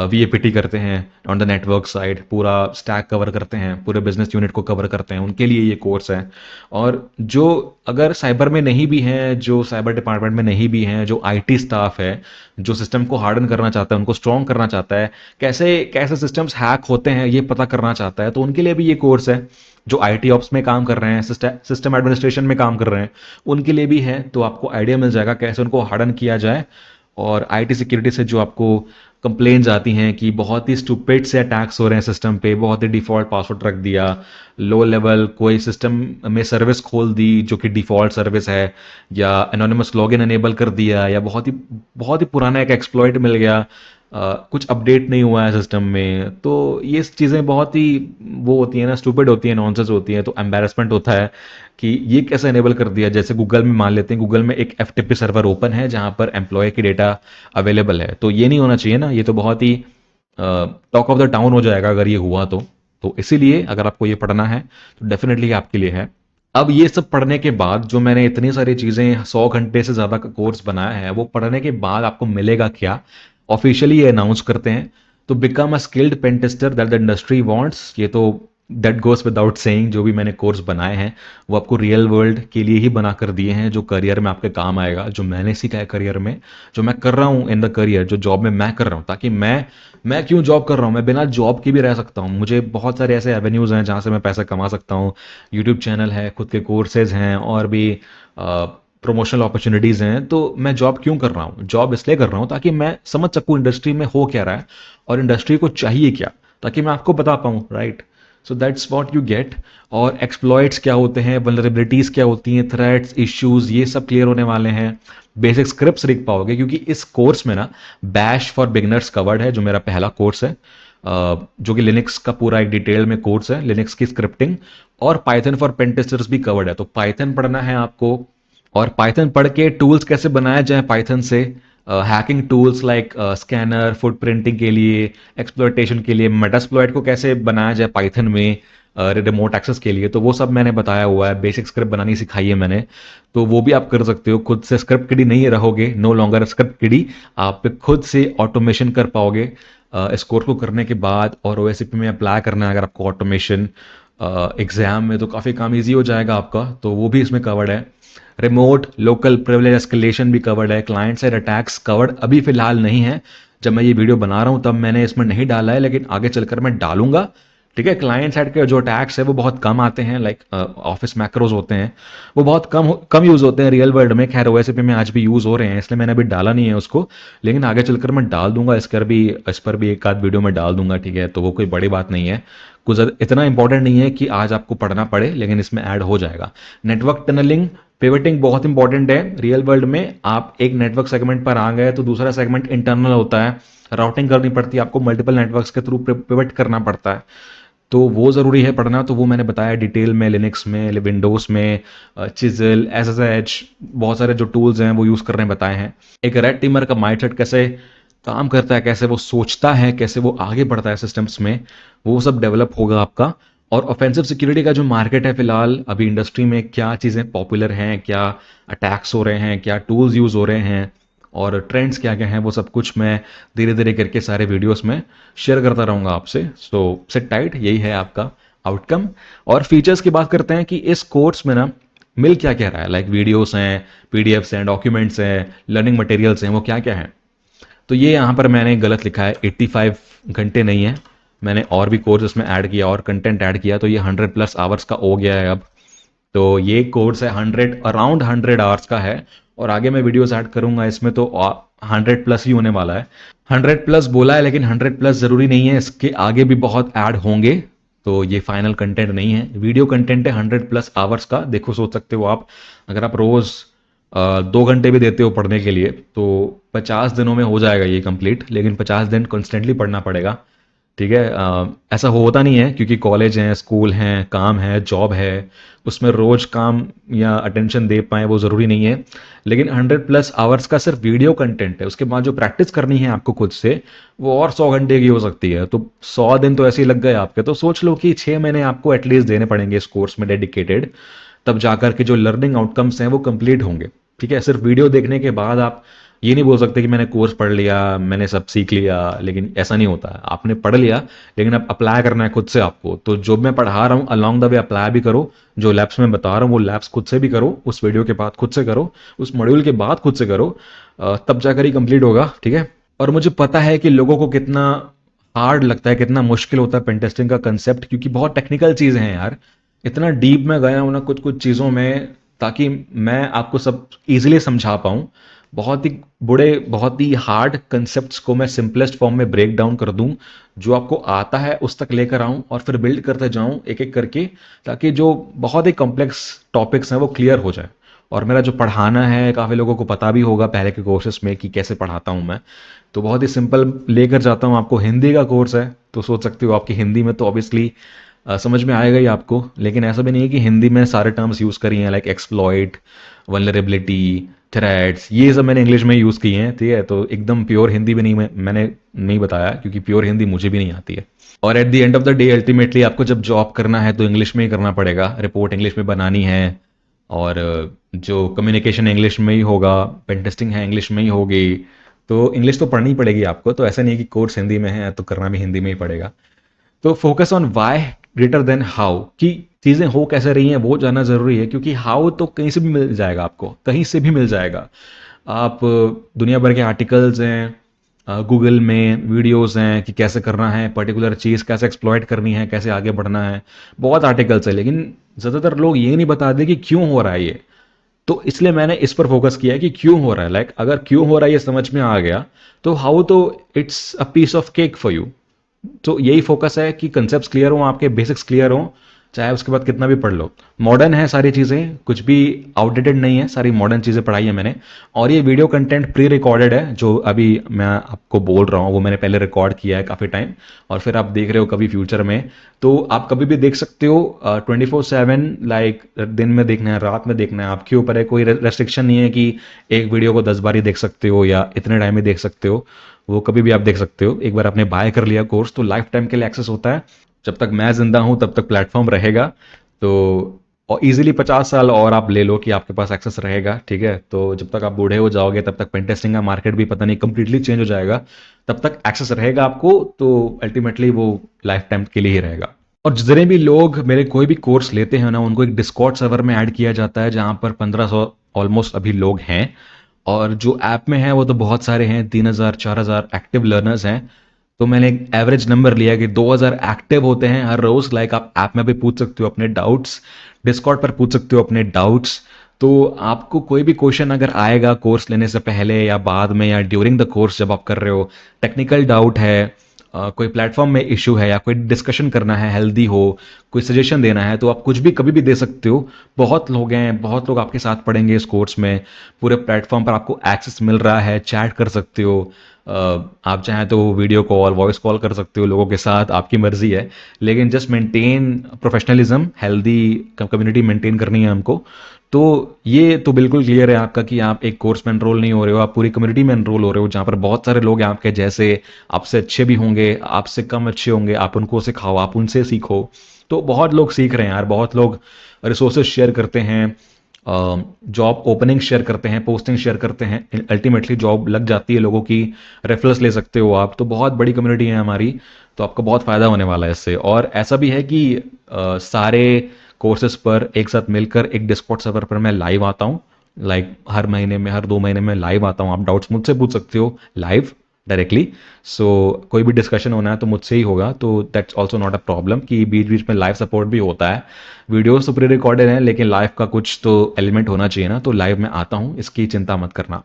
वीएपीटी करते हैं ऑन द नेटवर्क साइड, पूरा स्टैक कवर करते हैं, पूरे बिजनेस यूनिट को कवर करते हैं, उनके लिए ये कोर्स है। और जो अगर साइबर में नहीं भी हैं, जो साइबर डिपार्टमेंट में नहीं भी हैं, जो आईटी स्टाफ है, जो सिस्टम को हार्डन करना चाहता है, उनको स्ट्रॉन्ग करना चाहता है, कैसे कैसे सिस्टम्स हैक होते हैं ये पता करना चाहता है, तो उनके लिए भी ये कोर्स है। जो आईटी ऑप्स में काम कर रहे हैं, सिस्टम एडमिनिस्ट्रेशन में काम कर रहे हैं, उनके लिए भी है। तो आपको आइडिया मिल जाएगा कैसे उनको हार्डन किया जाए। और आईटी सिक्योरिटी से जो आपको कंप्लेन्स आती हैं कि बहुत ही स्टूपिड से अटैक्स हो रहे हैं सिस्टम पे, बहुत ही डिफ़ॉल्ट पासवर्ड रख दिया, लो लेवल कोई सिस्टम में सर्विस खोल दी जो कि डिफ़ॉल्ट सर्विस है, या एनोनिमस लॉगिन एनेबल कर दिया, या बहुत ही पुराना एक एक्सप्लॉइट मिल गया, कुछ अपडेट नहीं हुआ है सिस्टम में। तो ये चीज़ें बहुत ही वो होती हैं ना, स्टूपिड होती हैं, नॉनसेंस होती हैं। तो एम्बेरसमेंट होता है कि ये कैसे एनेबल कर दिया। जैसे गूगल में मान लेते हैं, गूगल में एक एफटीपी सर्वर ओपन है जहां पर एम्प्लॉय की डेटा अवेलेबल है, तो ये नहीं होना चाहिए ना, ये तो बहुत ही टॉक ऑफ द टाउन हो जाएगा अगर ये हुआ तो इसीलिए अगर आपको ये पढ़ना है तो डेफिनेटली आपके लिए है। अब ये सब पढ़ने के बाद जो मैंने इतनी सारी चीज़ें 100 घंटे से ज़्यादा का कोर्स बनाया है, वो पढ़ने के बाद आपको मिलेगा क्या, ऑफिशियली ये अनाउंस करते हैं। तो become a skilled pen tester that the industry wants, ये तो दैट गोस विदाउट सेइंग। जो भी मैंने कोर्स बनाए हैं वो आपको रियल वर्ल्ड के लिए ही बना कर दिए हैं, जो करियर में आपके काम आएगा, जो मैंने सीखा है करियर में, जो मैं कर रहा हूँ इन द करियर, जो जॉब में मैं कर रहा हूँ। ताकि मैं क्यों जॉब कर रहा हूँ, मैं बिना जॉब के भी रह सकता हूँ। मुझे बहुत सारे ऐसे एवेन्यूज़ हैं जहाँ से मैं पैसा कमा सकता हूँ। यूट्यूब चैनल है, खुद के कोर्सेज हैं, और भी प्रमोशनल अपॉर्चुनिटीज़ हैं। तो मैं जॉब क्यों कर रहा हूँ, जॉब इसलिए कर रहा हूँ ताकि मैं समझ सकूँ इंडस्ट्री में हो क्या रहा है और इंडस्ट्री को चाहिए क्या, ताकि मैं आपको बता पाऊँ, right. So that's what you get. और एक्सप्लॉइट्स क्या होते हैं, वल्नरेबिलिटीज़ क्या होती हैं, थ्रेट्स, इश्यूज, ये सब क्लियर होने वाले हैं। बेसिक स्क्रिप्ट्स लिख पाओगे, क्योंकि इस कोर्स में ना बैश फॉर बिगनर्स कवर्ड है, जो मेरा पहला कोर्स है, जो कि लिनक्स का पूरा एक डिटेल में कोर्स है, लिनक्स की स्क्रिप्टिंग। और पाइथन फॉर पेन टेस्टर्स भी कवर्ड है, तो पाइथन पढ़ना है आपको। और पाइथन पढ़ के टूल्स कैसे बनाया जाए पाइथन से, hacking tools like scanner, foot printing के लिए, एक्सप्लॉयटेशन के लिए, मेटास्प्लॉइट को कैसे बनाया जाए पाइथन में, रिमोट एक्सेस के लिए, तो वो सब मैंने बताया हुआ है। बेसिक स्क्रिप्ट बनानी सिखाई है मैंने, तो वो भी आप कर सकते हो। खुद से स्क्रिप्ट किडी नहीं रहोगे, नो लॉन्गर स्क्रिप्ट किडी, आप खुद से ऑटोमेशन कर पाओगे इस कोर्स को करने के बाद। और ओएसपी में अप्लाई करना है अगर आपको ऑटोमेशन एग्जाम में, तो काफ़ी काम ईजी हो जाएगा आपका, तो वो भी इसमें कवर्ड है। रिमोट लोकल प्रिविलेज एस्केलेशन भी कवर्ड है। क्लाइंट साइड अटैक्स कवर्ड अभी फिलहाल नहीं है, जब मैं ये वीडियो बना रहा हूँ तब मैंने इसमें नहीं डाला है, लेकिन आगे चलकर मैं डालूंगा। ठीक है, क्लाइंट साइड के जो अटैक्स है वो बहुत कम आते हैं, लाइक ऑफिस मैक्रोज होते हैं, वो बहुत कम यूज होते हैं रियल वर्ल्ड में। खैर ओएसपी में आज भी यूज हो रहे हैं, इसलिए मैंने अभी डाला नहीं है उसको, लेकिन आगे चलकर मैं डाल दूंगा। इस पर भी एक आध वीडियो में डाल दूंगा, ठीक है। तो वो कोई बड़ी बात नहीं है, कुछ इतना इंपॉर्टेंट नहीं है कि आज आपको पढ़ना पड़े, लेकिन इसमें ऐड हो जाएगा। नेटवर्क टनलिंग, पिवटिंग बहुत इंपॉर्टेंट है रियल वर्ल्ड में। आप एक नेटवर्क सेगमेंट पर आ गए तो दूसरा सेगमेंट इंटरनल होता है, राउटिंग करनी पड़ती है आपको, मल्टीपल नेटवर्क्स के थ्रू पिवट करना पड़ता है, तो वो ज़रूरी है पढ़ना। तो वो मैंने बताया डिटेल में, लिनक्स में, विंडोज़ में, चिजल, एसएसएच, बहुत सारे जो टूल्स हैं वो यूज़ करने बताए हैं। एक रेड टीमर का माइंडसेट कैसे काम करता है, कैसे वो सोचता है, कैसे वो आगे बढ़ता है सिस्टम्स में, वो सब डेवलप होगा आपका। और ऑफेंसिव सिक्योरिटी का जो मार्केट है फिलहाल अभी इंडस्ट्री में, क्या चीज़ें पॉपुलर हैं, क्या अटैक्स हो रहे हैं, क्या टूल्स यूज़ हो रहे हैं और ट्रेंड्स क्या क्या हैं, वो सब कुछ मैं धीरे धीरे करके सारे वीडियोस में शेयर करता रहूँगा आपसे। सो सिट टाइट, यही है आपका आउटकम। और फीचर्स की बात करते हैं कि इस कोर्स में ना मिल क्या क्या रहा है, लाइक वीडियोस हैं, पीडीएफ्स हैं, डॉक्यूमेंट्स हैं, लर्निंग मटेरियल्स हैं, वो क्या क्या है। तो ये यहाँ पर मैंने गलत लिखा है, 85 घंटे नहीं है, मैंने और भी कोर्स इसमें ऐड किया और कंटेंट ऐड किया, तो ये 100+ आवर्स का हो गया है अब। तो ये कोर्स है 100 आवर्स का है। और आगे मैं वीडियोस ऐड करूंगा इसमें तो 100+ ही होने वाला है। 100+ बोला है, लेकिन 100+ जरूरी नहीं है, इसके आगे भी बहुत ऐड होंगे। तो ये फाइनल कंटेंट नहीं है, वीडियो कंटेंट है 100+ आवर्स का। देखो, सोच सकते हो आप, अगर आप रोज 2 घंटे भी देते हो पढ़ने के लिए तो 50 दिनों में हो जाएगा ये कंप्लीट, लेकिन 50 दिन कंस्टेंटली पढ़ना पड़ेगा। ठीक है, ऐसा होता नहीं है क्योंकि कॉलेज हैं, स्कूल हैं, काम है, जॉब है, उसमें रोज काम या अटेंशन दे पाए वो ज़रूरी नहीं है। लेकिन 100+ आवर्स का सिर्फ वीडियो कंटेंट है, उसके बाद जो प्रैक्टिस करनी है आपको खुद से, वो और 100 घंटे की हो सकती है। तो 100 दिन तो ऐसे ही लग गए आपके, तो सोच लो कि 6 महीने आपको एटलीस्ट देने पड़ेंगे इस कोर्स में डेडिकेटेड, तब जाकर के जो लर्निंग आउटकम्स हैं वो कंप्लीट होंगे। ठीक है, सिर्फ वीडियो देखने के बाद आप ये नहीं बोल सकते कि मैंने कोर्स पढ़ लिया, मैंने सब सीख लिया, लेकिन ऐसा नहीं होता है। आपने पढ़ लिया, लेकिन अब अप्लाई करना है खुद से आपको। तो जो मैं पढ़ा रहा हूँ अलॉन्ग द वे अप्लाई भी करो, जो लैब्स में बता रहा हूँ वो लैब्स खुद से भी करो, उस वीडियो के बाद खुद से करो, उस मॉड्यूल के बाद खुद से करो, तब जाकर ही कंप्लीट होगा। ठीक है, और मुझे पता है कि लोगों को कितना हार्ड लगता है, कितना मुश्किल होता है पेन टेस्टिंग का कंसेप्ट, क्योंकि बहुत टेक्निकल चीज़ें हैं यार। इतना डीप में गया हूं ना कुछ कुछ चीज़ों में, ताकि मैं आपको सब इजीली समझा पाऊं। बहुत ही बुरे, बहुत ही हार्ड कंसेप्ट्स को मैं सिंपलेस्ट फॉर्म में ब्रेक डाउन कर दूं, जो आपको आता है उस तक लेकर आऊं और फिर बिल्ड करते जाऊं एक एक करके, ताकि जो बहुत ही कॉम्प्लेक्स टॉपिक्स हैं वो क्लियर हो जाए। और मेरा जो पढ़ाना है काफ़ी लोगों को पता भी होगा पहले के कोर्सेस में कि कैसे पढ़ाता हूं मैं। तो बहुत ही सिंपल लेकर जाता हूं आपको। हिंदी का कोर्स है तो सोच सकते हो आपकी हिंदी में तो ऑब्वियसली समझ में आएगा ही आपको, लेकिन ऐसा भी नहीं है कि हिंदी में सारे टर्म्स यूज़ करी हैं, लाइक एक्सप्लॉइट, वल्नरेबिलिटी, थ्रेड्स, ये सब मैंने इंग्लिश में यूज़ किए हैं। ठीक है, तो एकदम प्योर हिंदी भी नहीं मैंने नहीं बताया, क्योंकि प्योर हिंदी मुझे भी नहीं आती है। और at the end of the day ultimately आपको जब जॉब करना है तो इंग्लिश में ही करना पड़ेगा, रिपोर्ट इंग्लिश में बनानी है, और जो कम्युनिकेशन इंग्लिश में ही होगा, पेन टेस्टिंग है इंग्लिश में ही होगी। तो इंग्लिश तो पढ़नी ही पड़ेगी आपको, तो ऐसा नहीं है कि कोर्स हिंदी में है तो करना भी हिंदी में ही पड़ेगा। तो focus on why greater than how, कि चीज़ें हो कैसे रही हैं वो जानना ज़रूरी है, क्योंकि हाउ तो कहीं से भी मिल जाएगा, आपको कहीं से भी मिल जाएगा। आप दुनिया भर के आर्टिकल्स हैं, गूगल में वीडियोस हैं कि कैसे करना है, पर्टिकुलर चीज़ कैसे एक्सप्लॉइट करनी है, कैसे आगे बढ़ना है, बहुत आर्टिकल्स है। लेकिन ज़्यादातर लोग ये नहीं बताते कि क्यों हो रहा है ये। तो इसलिए मैंने इस पर फोकस किया है कि क्यों हो रहा है। लाइक अगर क्यों हो रहा है ये समझ में आ गया, तो हाउ तो it's a piece of cake for you. तो यही फोकस है कि कंसेप्ट क्लियर हो, आपके बेसिक्स क्लियर हो, चाहे उसके बाद कितना भी पढ़ लो। मॉडर्न है सारी चीज़ें, कुछ भी आउटडेटेड नहीं है, सारी मॉडर्न चीज़ें पढ़ाई है मैंने। और ये वीडियो कंटेंट प्री रिकॉर्डेड है, जो अभी मैं आपको बोल रहा हूँ वो मैंने पहले रिकॉर्ड किया है काफ़ी टाइम, और फिर आप देख रहे हो कभी फ्यूचर में। तो आप कभी भी देख सकते हो 24/7, लाइक दिन में देखना है, रात में देखना है, आपके ऊपर है। कोई रेस्ट्रिक्शन नहीं है कि एक वीडियो को 10 बार ही देख सकते हो या इतने टाइम में देख सकते हो। वो कभी भी आप देख सकते हो। एक बार आपने बाय कर लिया कोर्स तो लाइफ टाइम के लिए एक्सेस होता है। जब तक मैं जिंदा हूं तब तक प्लेटफॉर्म रहेगा। तो और इजीली 50 साल और आप ले लो कि आपके पास एक्सेस रहेगा। ठीक है, तो जब तक आप बूढ़े हो जाओगे तब तक पेन टेस्टिंग का मार्केट भी पता नहीं कंप्लीटली चेंज हो जाएगा, तब तक एक्सेस रहेगा आपको। तो अल्टीमेटली वो लाइफ टाइम के लिए ही रहेगा। और जितने भी लोग मेरे कोई भी कोर्स लेते हैं ना, उनको एक डिस्कॉर्ड सर्वर में ऐड किया जाता है, जहां पर 1500 ऑलमोस्ट अभी लोग हैं। और जो ऐप में है वो तो बहुत सारे हैं, 3000 4000 एक्टिव लर्नर्स हैं। तो मैंने एक एवरेज नंबर लिया कि 2000 एक्टिव होते हैं हर रोज। लाइक आप ऐप में भी पूछ सकते हो अपने डाउट्स, डिस्कॉर्ड पर पूछ सकते हो अपने डाउट्स। तो आपको कोई भी क्वेश्चन अगर आएगा कोर्स लेने से पहले या बाद में या ड्यूरिंग द कोर्स जब आप कर रहे हो, टेक्निकल डाउट है, कोई प्लेटफॉर्म में इशू है, या कोई डिस्कशन करना है हेल्दी हो, कोई सजेशन देना है, तो आप कुछ भी कभी भी दे सकते हो। बहुत लोग हैं, बहुत लोग आपके साथ पढ़ेंगे इस कोर्स में। पूरे प्लेटफॉर्म पर आपको एक्सेस मिल रहा है, चैट कर सकते हो। आप चाहें तो वीडियो कॉल, वॉइस कॉल कर सकते हो लोगों के साथ, आपकी मर्जी है। लेकिन just maintain professionalism, healthy community maintain करनी है हमको। तो ये तो बिल्कुल क्लियर है आपका कि आप एक कोर्स में एनरोल नहीं हो रहे हो, आप पूरी कम्युनिटी में एनरोल हो रहे हो, जहाँ पर बहुत सारे लोग हैं आपके जैसे, आपसे अच्छे भी होंगे, आपसे कम अच्छे होंगे, आप उनको सिखाओ, आप उनसे सीखो। तो बहुत लोग सीख रहे हैं यार, बहुत लोग रिसोर्सेज शेयर करते हैं, जॉब ओपनिंग शेयर करते हैं, पोस्टिंग शेयर करते हैं, अल्टीमेटली जॉब लग जाती है लोगों की, रेफरेंस ले सकते हो आप। तो बहुत बड़ी कम्युनिटी है हमारी, तो आपको बहुत फ़ायदा होने वाला है इससे। और ऐसा भी है कि सारे कोर्सेज पर एक साथ मिलकर एक डिस्कॉर्ड सर्वर पर मैं लाइव आता हूँ, लाइक हर महीने में, हर 2 महीने में लाइव आता हूँ। आप डाउट्स मुझसे पूछ सकते हो लाइव डायरेक्टली। सो कोई भी डिस्कशन होना है तो मुझसे ही होगा, तो that's also not a problem कि बीच बीच में लाइव सपोर्ट भी होता है। वीडियोस तो प्री रिकॉर्डेड हैं, लेकिन लाइव का कुछ तो एलिमेंट होना चाहिए ना, तो लाइव में आता हूँ, इसकी चिंता मत करना।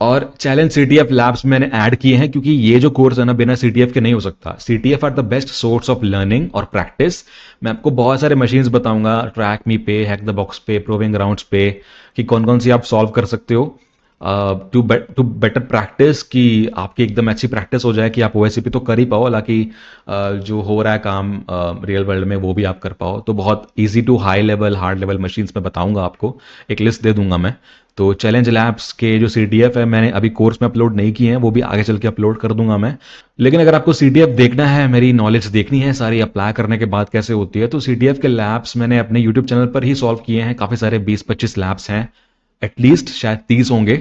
और चैलेंज सीटीएफ लैब्स मैंने ऐड किए हैं, क्योंकि ये जो कोर्स है ना, बिना सीटीएफ के नहीं हो सकता। CTF are the best source of learning और प्रैक्टिस। मैं आपको बहुत सारे मशीन्स बताऊंगा, ट्रैक मी पे, हैक द बॉक्स पे, प्रूविंग ग्राउंड्स पे, कि कौन कौन सी आप सॉल्व कर सकते हो टू बेटर प्रैक्टिस, कि आपकी एकदम अच्छी प्रैक्टिस हो जाए, कि आप ओएससीपी तो कर ही पाओ, हालांकि जो हो रहा है काम रियल वर्ल्ड में वो भी आप कर पाओ। तो बहुत easy to high level, hard level machines में बताऊंगा आपको, एक लिस्ट दे दूंगा मैं। तो चैलेंज लैब्स के जो सीटीएफ है, मैंने अभी कोर्स में अपलोड नहीं किए हैं, वो भी आगे चल के अपलोड कर दूंगा मैं। लेकिन अगर आपको सीटीएफ देखना है, मेरी नॉलेज देखनी है सारी अप्लाई करने के बाद कैसे होती है, तो सीटीएफ के लैब्स मैंने अपने यूट्यूब चैनल पर ही सॉल्व किए हैं। काफ़ी सारे 20-25 लैब्स हैं, एटलीस्ट शायद 30 होंगे।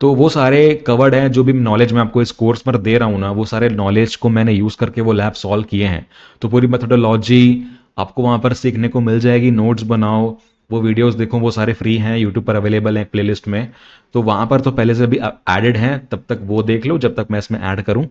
तो वो सारे कवर्ड हैं, जो भी नॉलेज मैं आपको इस कोर्स पर दे रहा हूँ ना, वो सारे नॉलेज को मैंने यूज़ करके वो लैब सॉल्व किए हैं। तो पूरी मेथोडोलॉजी आपको वहाँ पर सीखने को मिल जाएगी। नोट्स बनाओ, वो वीडियोस देखो, वो सारे फ्री हैं, यूट्यूब पर अवेलेबल हैं प्लेलिस्ट में। तो वहाँ पर तो पहले से भी एडेड हैं, तब तक वो देख लो जब तक मैं इसमें ऐड करूँ।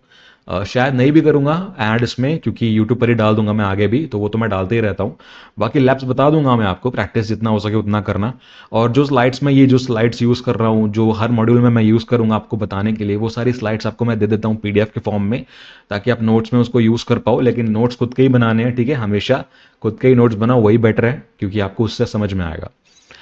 शायद नहीं भी करूँगा ऐड इसमें, क्योंकि यूट्यूब पर ही डाल दूंगा मैं आगे भी, तो वो तो मैं डालते ही रहता हूँ। बाकी लैब्स बता दूंगा मैं आपको, प्रैक्टिस जितना हो सके उतना करना। और जो स्लाइड्स में, ये जो स्लाइड्स यूज़ कर रहा हूँ, जो हर मॉड्यूल में मैं यूज़ करूँगा आपको बताने के लिए, वो सारी स्लाइड्स आपको मैं दे देता हूँ पीडीएफ के फॉर्म में, ताकि आप नोट्स में उसको यूज़ कर पाओ। लेकिन नोट्स खुद के ही बनाने हैं, ठीक है, हमेशा खुद के ही नोट्स बनाओ, वही बेटर है, क्योंकि आपको उससे समझ में आएगा।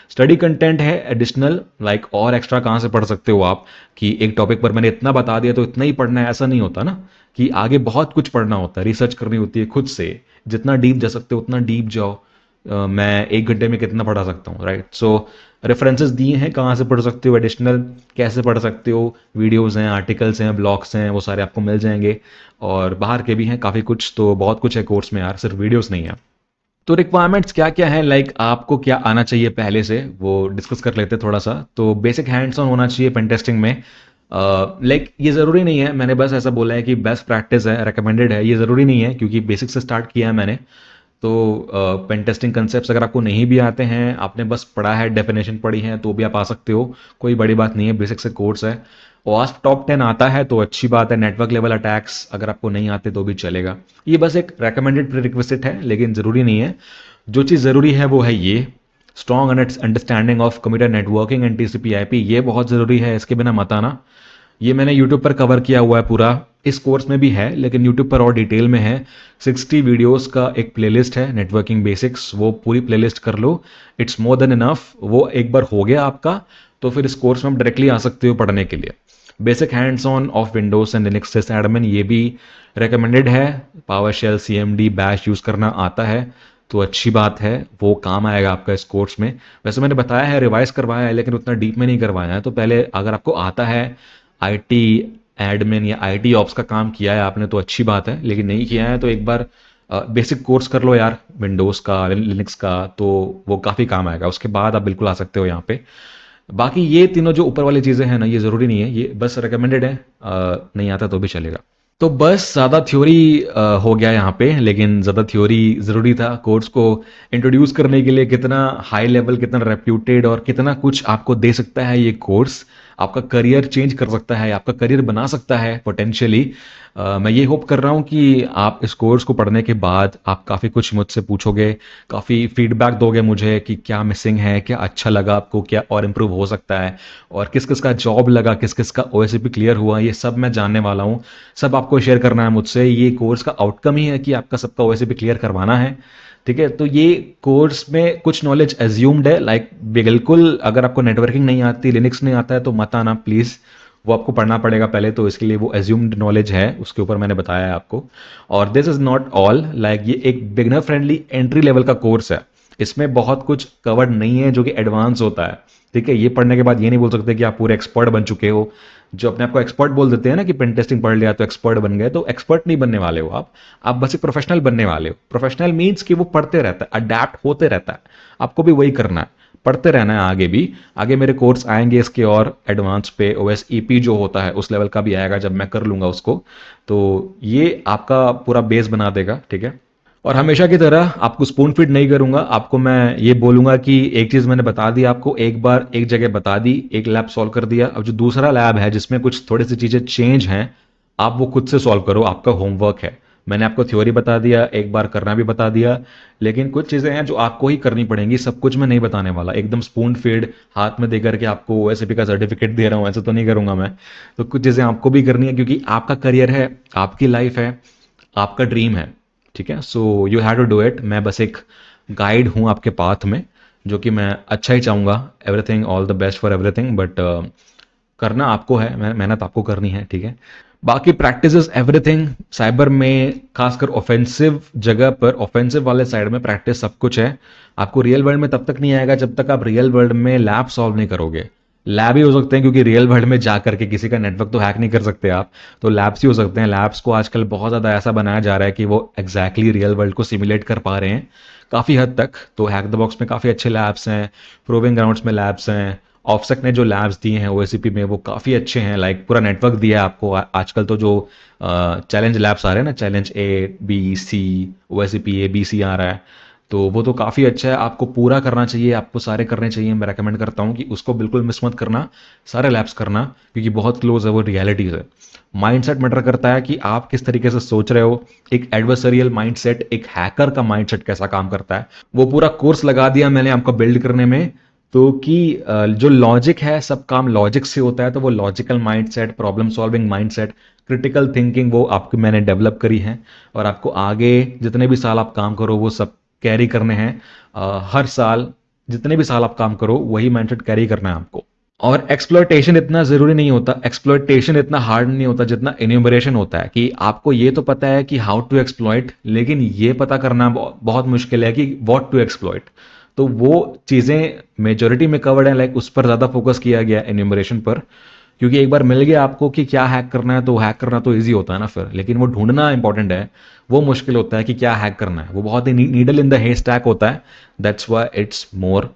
स्टडी कंटेंट है एडिशनल, लाइक और एक्स्ट्रा कहाँ से पढ़ सकते हो आप, कि एक टॉपिक पर मैंने इतना बता दिया तो इतना ही पढ़ना है, ऐसा नहीं होता ना, कि आगे बहुत कुछ पढ़ना होता है, रिसर्च करनी होती है खुद से। जितना डीप जा सकते हो उतना डीप जाओ। मैं 1 घंटे में कितना पढ़ा सकता हूँ, राइट? सो रेफरेंसेस दिए हैं कहाँ से पढ़ सकते हो एडिशनल, कैसे पढ़ सकते हो, वीडियोस हैं, आर्टिकल्स हैं, ब्लॉग्स हैं, वो सारे आपको मिल जाएंगे। और बाहर के भी हैं काफ़ी कुछ, तो बहुत कुछ है कोर्स में यार, सिर्फ वीडियोस नहीं है। तो रिक्वायरमेंट्स क्या क्या है, लाइक आपको क्या आना चाहिए पहले से, वो डिस्कस कर लेते हैं थोड़ा सा। तो बेसिक हैंड्स ऑन होना चाहिए पेन टेस्टिंग में। लाइक ये ज़रूरी नहीं है, मैंने बस ऐसा बोला है कि बेस्ट प्रैक्टिस है, रिकमेंडेड है, ये ज़रूरी नहीं है, क्योंकि बेसिक से स्टार्ट किया है मैंने। तो पेन टेस्टिंग कंसेप्ट अगर आपको नहीं भी आते हैं, आपने बस पढ़ा है, डेफिनेशन पढ़ी है, तो भी आप आ सकते हो, कोई बड़ी बात नहीं है, बेसिक से कोर्स है। वास्प टॉप 10 आता है तो अच्छी बात है। नेटवर्क लेवल अटैक्स अगर आपको नहीं आते तो भी चलेगा। ये बस एक रेकमेंडेड प्रीरिक्विजिट है, लेकिन ज़रूरी नहीं है। जो चीज़ ज़रूरी है वो है ये, strong understanding of computer networking and TCP IP, ये बहुत ज़रूरी है, इसके बिना मत आना। ये मैंने यूट्यूब पर कवर किया हुआ है पूरा, इस कोर्स में भी है, लेकिन यूट्यूब पर और डिटेल में है। 60 वीडियोस का एक प्लेलिस्ट है, नेटवर्किंग बेसिक्स, वो पूरी प्लेलिस्ट कर लो, इट्स मोर देन इनफ। वो एक बार हो गया आपका, तो फिर इस कोर्स में आप डायरेक्टली आ सकते हो पढ़ने के लिए। Basic hands on of Windows and Linux sys admin, ये भी रिकमेंडेड है। PowerShell, CMD, bash use करना आता है तो अच्छी बात है, वो काम आएगा आपका इस कोर्स में। वैसे मैंने बताया है, रिवाइज करवाया है, लेकिन उतना डीप में नहीं करवाया है। तो पहले अगर आपको आता है आईटी एडमिन या आईटी ऑप्स का काम किया है आपने तो अच्छी बात है, लेकिन नहीं किया है तो एक बार बेसिक कोर्स कर लो यार, विंडोज़ का, लिनक्स का, तो वो काफ़ी काम आएगा। उसके बाद आप बिल्कुल आ सकते हो यहाँ पे। बाकी ये तीनों जो ऊपर वाली चीज़ें हैं ना, ये ज़रूरी नहीं है, ये बस रिकमेंडेड है, नहीं आता तो भी चलेगा। तो बस ज़्यादा थ्योरी हो गया यहाँ पे, लेकिन ज़्यादा थ्योरी ज़रूरी था कोर्स को इंट्रोड्यूस करने के लिए। कितना हाई लेवल, कितना रेप्यूटेड और कितना कुछ आपको दे सकता है ये कोर्स, आपका करियर चेंज कर सकता है, आपका करियर बना सकता है पोटेंशियली। मैं ये होप कर रहा हूँ कि आप इस कोर्स को पढ़ने के बाद आप काफ़ी कुछ मुझसे पूछोगे, काफ़ी फीडबैक दोगे मुझे कि क्या मिसिंग है, क्या अच्छा लगा आपको, क्या और इम्प्रूव हो सकता है, और किस किस का जॉब लगा, किस किस का ओएससीपी क्लियर हुआ, ये सब मैं जानने वाला हूँ। सब आपको शेयर करना है मुझसे। ये कोर्स का आउटकम ही है कि आपका सबका ओएससीपी क्लियर करवाना है, ठीक है? तो ये कोर्स में कुछ नॉलेज एज्यूम्ड है, लाइक बिल्कुल अगर आपको नेटवर्किंग नहीं आती, लिनक्स नहीं आता है तो मत आना प्लीज़, वो आपको पढ़ना पड़ेगा पहले, तो इसके लिए वो एज्यूम्ड नॉलेज है, उसके ऊपर मैंने बताया है आपको। और this is not all, like ये एक बिगनर फ्रेंडली एंट्री लेवल का कोर्स है। इसमें बहुत कुछ कवर्ड नहीं है जो कि एडवांस होता है। ठीक है, ये पढ़ने के बाद ये नहीं बोल सकते कि आप पूरे एक्सपर्ट बन चुके हो। जो अपने आप को एक्सपर्ट बोल देते हैं ना कि पेन टेस्टिंग पढ़ लिया तो एक्सपर्ट बन गए, तो एक्सपर्ट नहीं बनने वाले हो आप बस एक प्रोफेशनल बनने वाले हो। प्रोफेशनल मीन्स कि वो पढ़ते रहता है, अडेप्ट होते रहता है। आपको भी वही करना है, पढ़ते रहना है आगे भी। आगे मेरे कोर्स आएंगे इसके और एडवांस पे, ओएस ईपी जो होता है उस लेवल का भी आएगा जब मैं कर लूंगा उसको। तो ये आपका पूरा बेस बना देगा। ठीक है, और हमेशा की तरह आपको स्पून फीड नहीं करूंगा। आपको मैं ये बोलूंगा कि एक चीज मैंने बता दी आपको, एक बार एक जगह बता दी, एक लैब सॉल्व कर दिया। अब जो दूसरा लैब है जिसमें कुछ थोड़ी सी चीजें चेंज हैं, आप वो खुद से सॉल्व करो, आपका होमवर्क है। मैंने आपको थ्योरी बता दिया, एक बार करना भी बता दिया, लेकिन कुछ चीजें हैं जो आपको ही करनी पड़ेंगी। सब कुछ मैं नहीं बताने वाला एकदम स्पून फीड हाथ में देकर के आपको ओएसएपी का सर्टिफिकेट दे रहा हूं, ऐसा तो नहीं करूंगा मैं। तो कुछ चीजें आपको भी करनी है, क्योंकि आपका करियर है, आपकी लाइफ है, आपका ड्रीम है। ठीक है, so you have to do it. मैं बस एक गाइड हूँ आपके पाथ में, जो कि मैं अच्छा ही चाहूँगा, everything all the best for everything, but करना आपको है, मेहनत आपको करनी है। ठीक है, बाकी प्रैक्टिस इज एवरीथिंग। साइबर में खासकर ऑफेंसिव जगह पर, ऑफेंसिव वाले साइड में प्रैक्टिस सब कुछ है। आपको रियल वर्ल्ड में तब तक नहीं आएगा जब तक आप रियल वर्ल्ड में लैब सॉल्व नहीं करोगे। लैब ही हो सकते हैं, क्योंकि रियल वर्ल्ड में जा करके किसी का नेटवर्क तो हैक नहीं कर सकते आप, तो लैब्स ही हो सकते हैं। लैब्स को आजकल बहुत ज़्यादा ऐसा बनाया जा रहा है कि वो एग्जैक्टली रियल वर्ल्ड को सिमुलेट कर पा रहे हैं काफ़ी हद तक। तो हैक द बॉक्स में काफ़ी अच्छे लैब्स हैं, प्रूविंग ग्राउंड्स में लैब्स हैं, ऑफसेक ने जो लैब्स दिए हैं ओएसीपी में वो काफ़ी अच्छे हैं। लाइक पूरा नेटवर्क दिया है आपको। आजकल तो जो चैलेंज लैब्स आ रहे हैं ना, challenge A B C, OSCP A B C आ रहा है, तो वो तो काफ़ी अच्छा है। आपको पूरा करना चाहिए, आपको सारे करने चाहिए। मैं रेकमेंड करता हूँ कि उसको बिल्कुल मिस मत करना, सारे लैब्स करना, क्योंकि बहुत क्लोज है वो रियलिटी से। माइंडसेट मैटर करता है कि आप किस तरीके से सोच रहे हो। एक एडवर्सरियल माइंडसेट, एक हैकर का माइंडसेट कैसा काम करता है, वो पूरा कोर्स लगा दिया मैंने आपको बिल्ड करने में। तो कि जो लॉजिक है, सब काम लॉजिक से होता है, तो वो logical mindset, problem solving mindset, critical thinking, वो आपकी मैंने डेवलप करी है। और आपको आगे जितने भी साल आप काम करो वो सब कैरी करने हैं। हर साल जितने भी साल आप काम करो वही माइंडसेट कैरी करना है आपको। और एक्सप्लॉयटेशन इतना जरूरी नहीं होता, एक्सप्लॉयटेशन इतना हार्ड नहीं होता जितना एन्यूमरेशन होता है। कि आपको ये तो पता है कि हाउ टू एक्सप्लॉयट, लेकिन ये पता करना बहुत मुश्किल है कि व्हाट टू एक्सप्लॉयट। तो वो चीज़ें मेजोरिटी में कवर्ड है, लाइक उस पर ज़्यादा फोकस किया गया एन्यूमरेशन पर। क्योंकि एक बार मिल गया आपको कि क्या हैक करना है, तो हैक करना तो ईजी होता है ना फिर, लेकिन वो ढूंढना इंपॉर्टेंट है। वो मुश्किल होता है कि क्या हैक करना है, वो बहुत ही needle in the haystack होता है। That's why it's more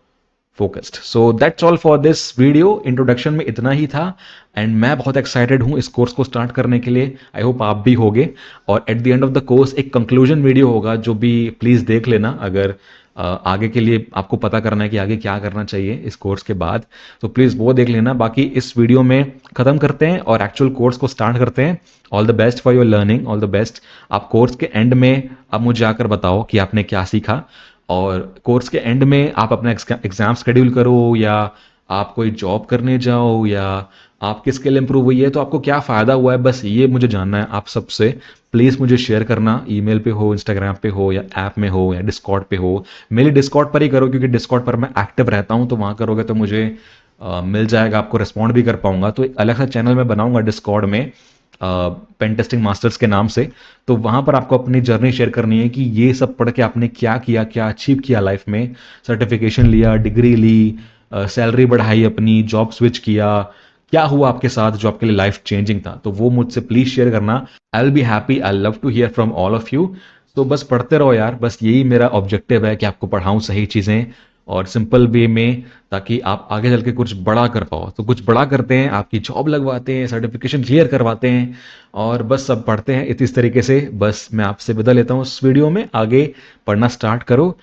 focused. So that's all for this video. Introduction में इतना ही था, एंड मैं बहुत एक्साइटेड हूँ इस कोर्स को स्टार्ट करने के लिए। आई होप आप भी होगे। और at the end of the course एक कंक्लूजन वीडियो होगा, जो भी प्लीज़ देख लेना अगर आगे के लिए आपको पता करना है कि आगे क्या करना चाहिए इस कोर्स के बाद, तो प्लीज़ वो देख लेना। बाकी इस वीडियो में ख़त्म करते हैं और एक्चुअल कोर्स को स्टार्ट करते हैं। All the best for your learning, all the best. आप कोर्स के एंड में अब मुझे आकर बताओ कि आपने क्या सीखा। और कोर्स के एंड में आप अपना एग्जाम शेड्यूल करो, या आप कोई जॉब करने जाओ, या आपकी स्किल इंप्रूव हुई है, तो आपको क्या फ़ायदा हुआ है, बस ये मुझे जानना है आप सबसे। प्लीज़ मुझे शेयर करना, ईमेल पे हो, इंस्टाग्राम पे हो, या ऐप में हो, या डिस्कॉर्ड पे हो। मेरी डिस्कॉर्ड पर ही करो, क्योंकि डिस्कॉर्ड पर मैं एक्टिव रहता हूँ, तो वहाँ करोगे तो मुझे मिल जाएगा, आपको रिस्पॉन्ड भी कर पाऊंगा। तो एक अलग सा चैनल मैं बनाऊंगा डिस्कॉर्ड में, पेन टेस्टिंग मास्टर्स के नाम से। तो वहाँ पर आपको अपनी जर्नी शेयर करनी है कि ये सब पढ़ के आपने क्या किया, क्या अचीव किया लाइफ में, सर्टिफिकेशन लिया, डिग्री ली, सैलरी बढ़ाई, अपनी जॉब स्विच किया, क्या हुआ आपके साथ जो आपके लिए लाइफ चेंजिंग था। तो वो मुझसे प्लीज शेयर करना। I will be happy, I love to hear from all of you. तो बस पढ़ते रहो यार, बस यही मेरा ऑब्जेक्टिव है कि आपको पढ़ाऊँ सही चीज़ें और सिंपल वे में, ताकि आप आगे चल के कुछ बड़ा कर पाओ। तो कुछ बड़ा करते हैं, आपकी जॉब लगवाते हैं, सर्टिफिकेशन क्लियर करवाते हैं, और बस सब पढ़ते हैं इस तरीके से। बस मैं आपसे विदा लेता हूँ इस वीडियो में, आगे पढ़ना स्टार्ट करो।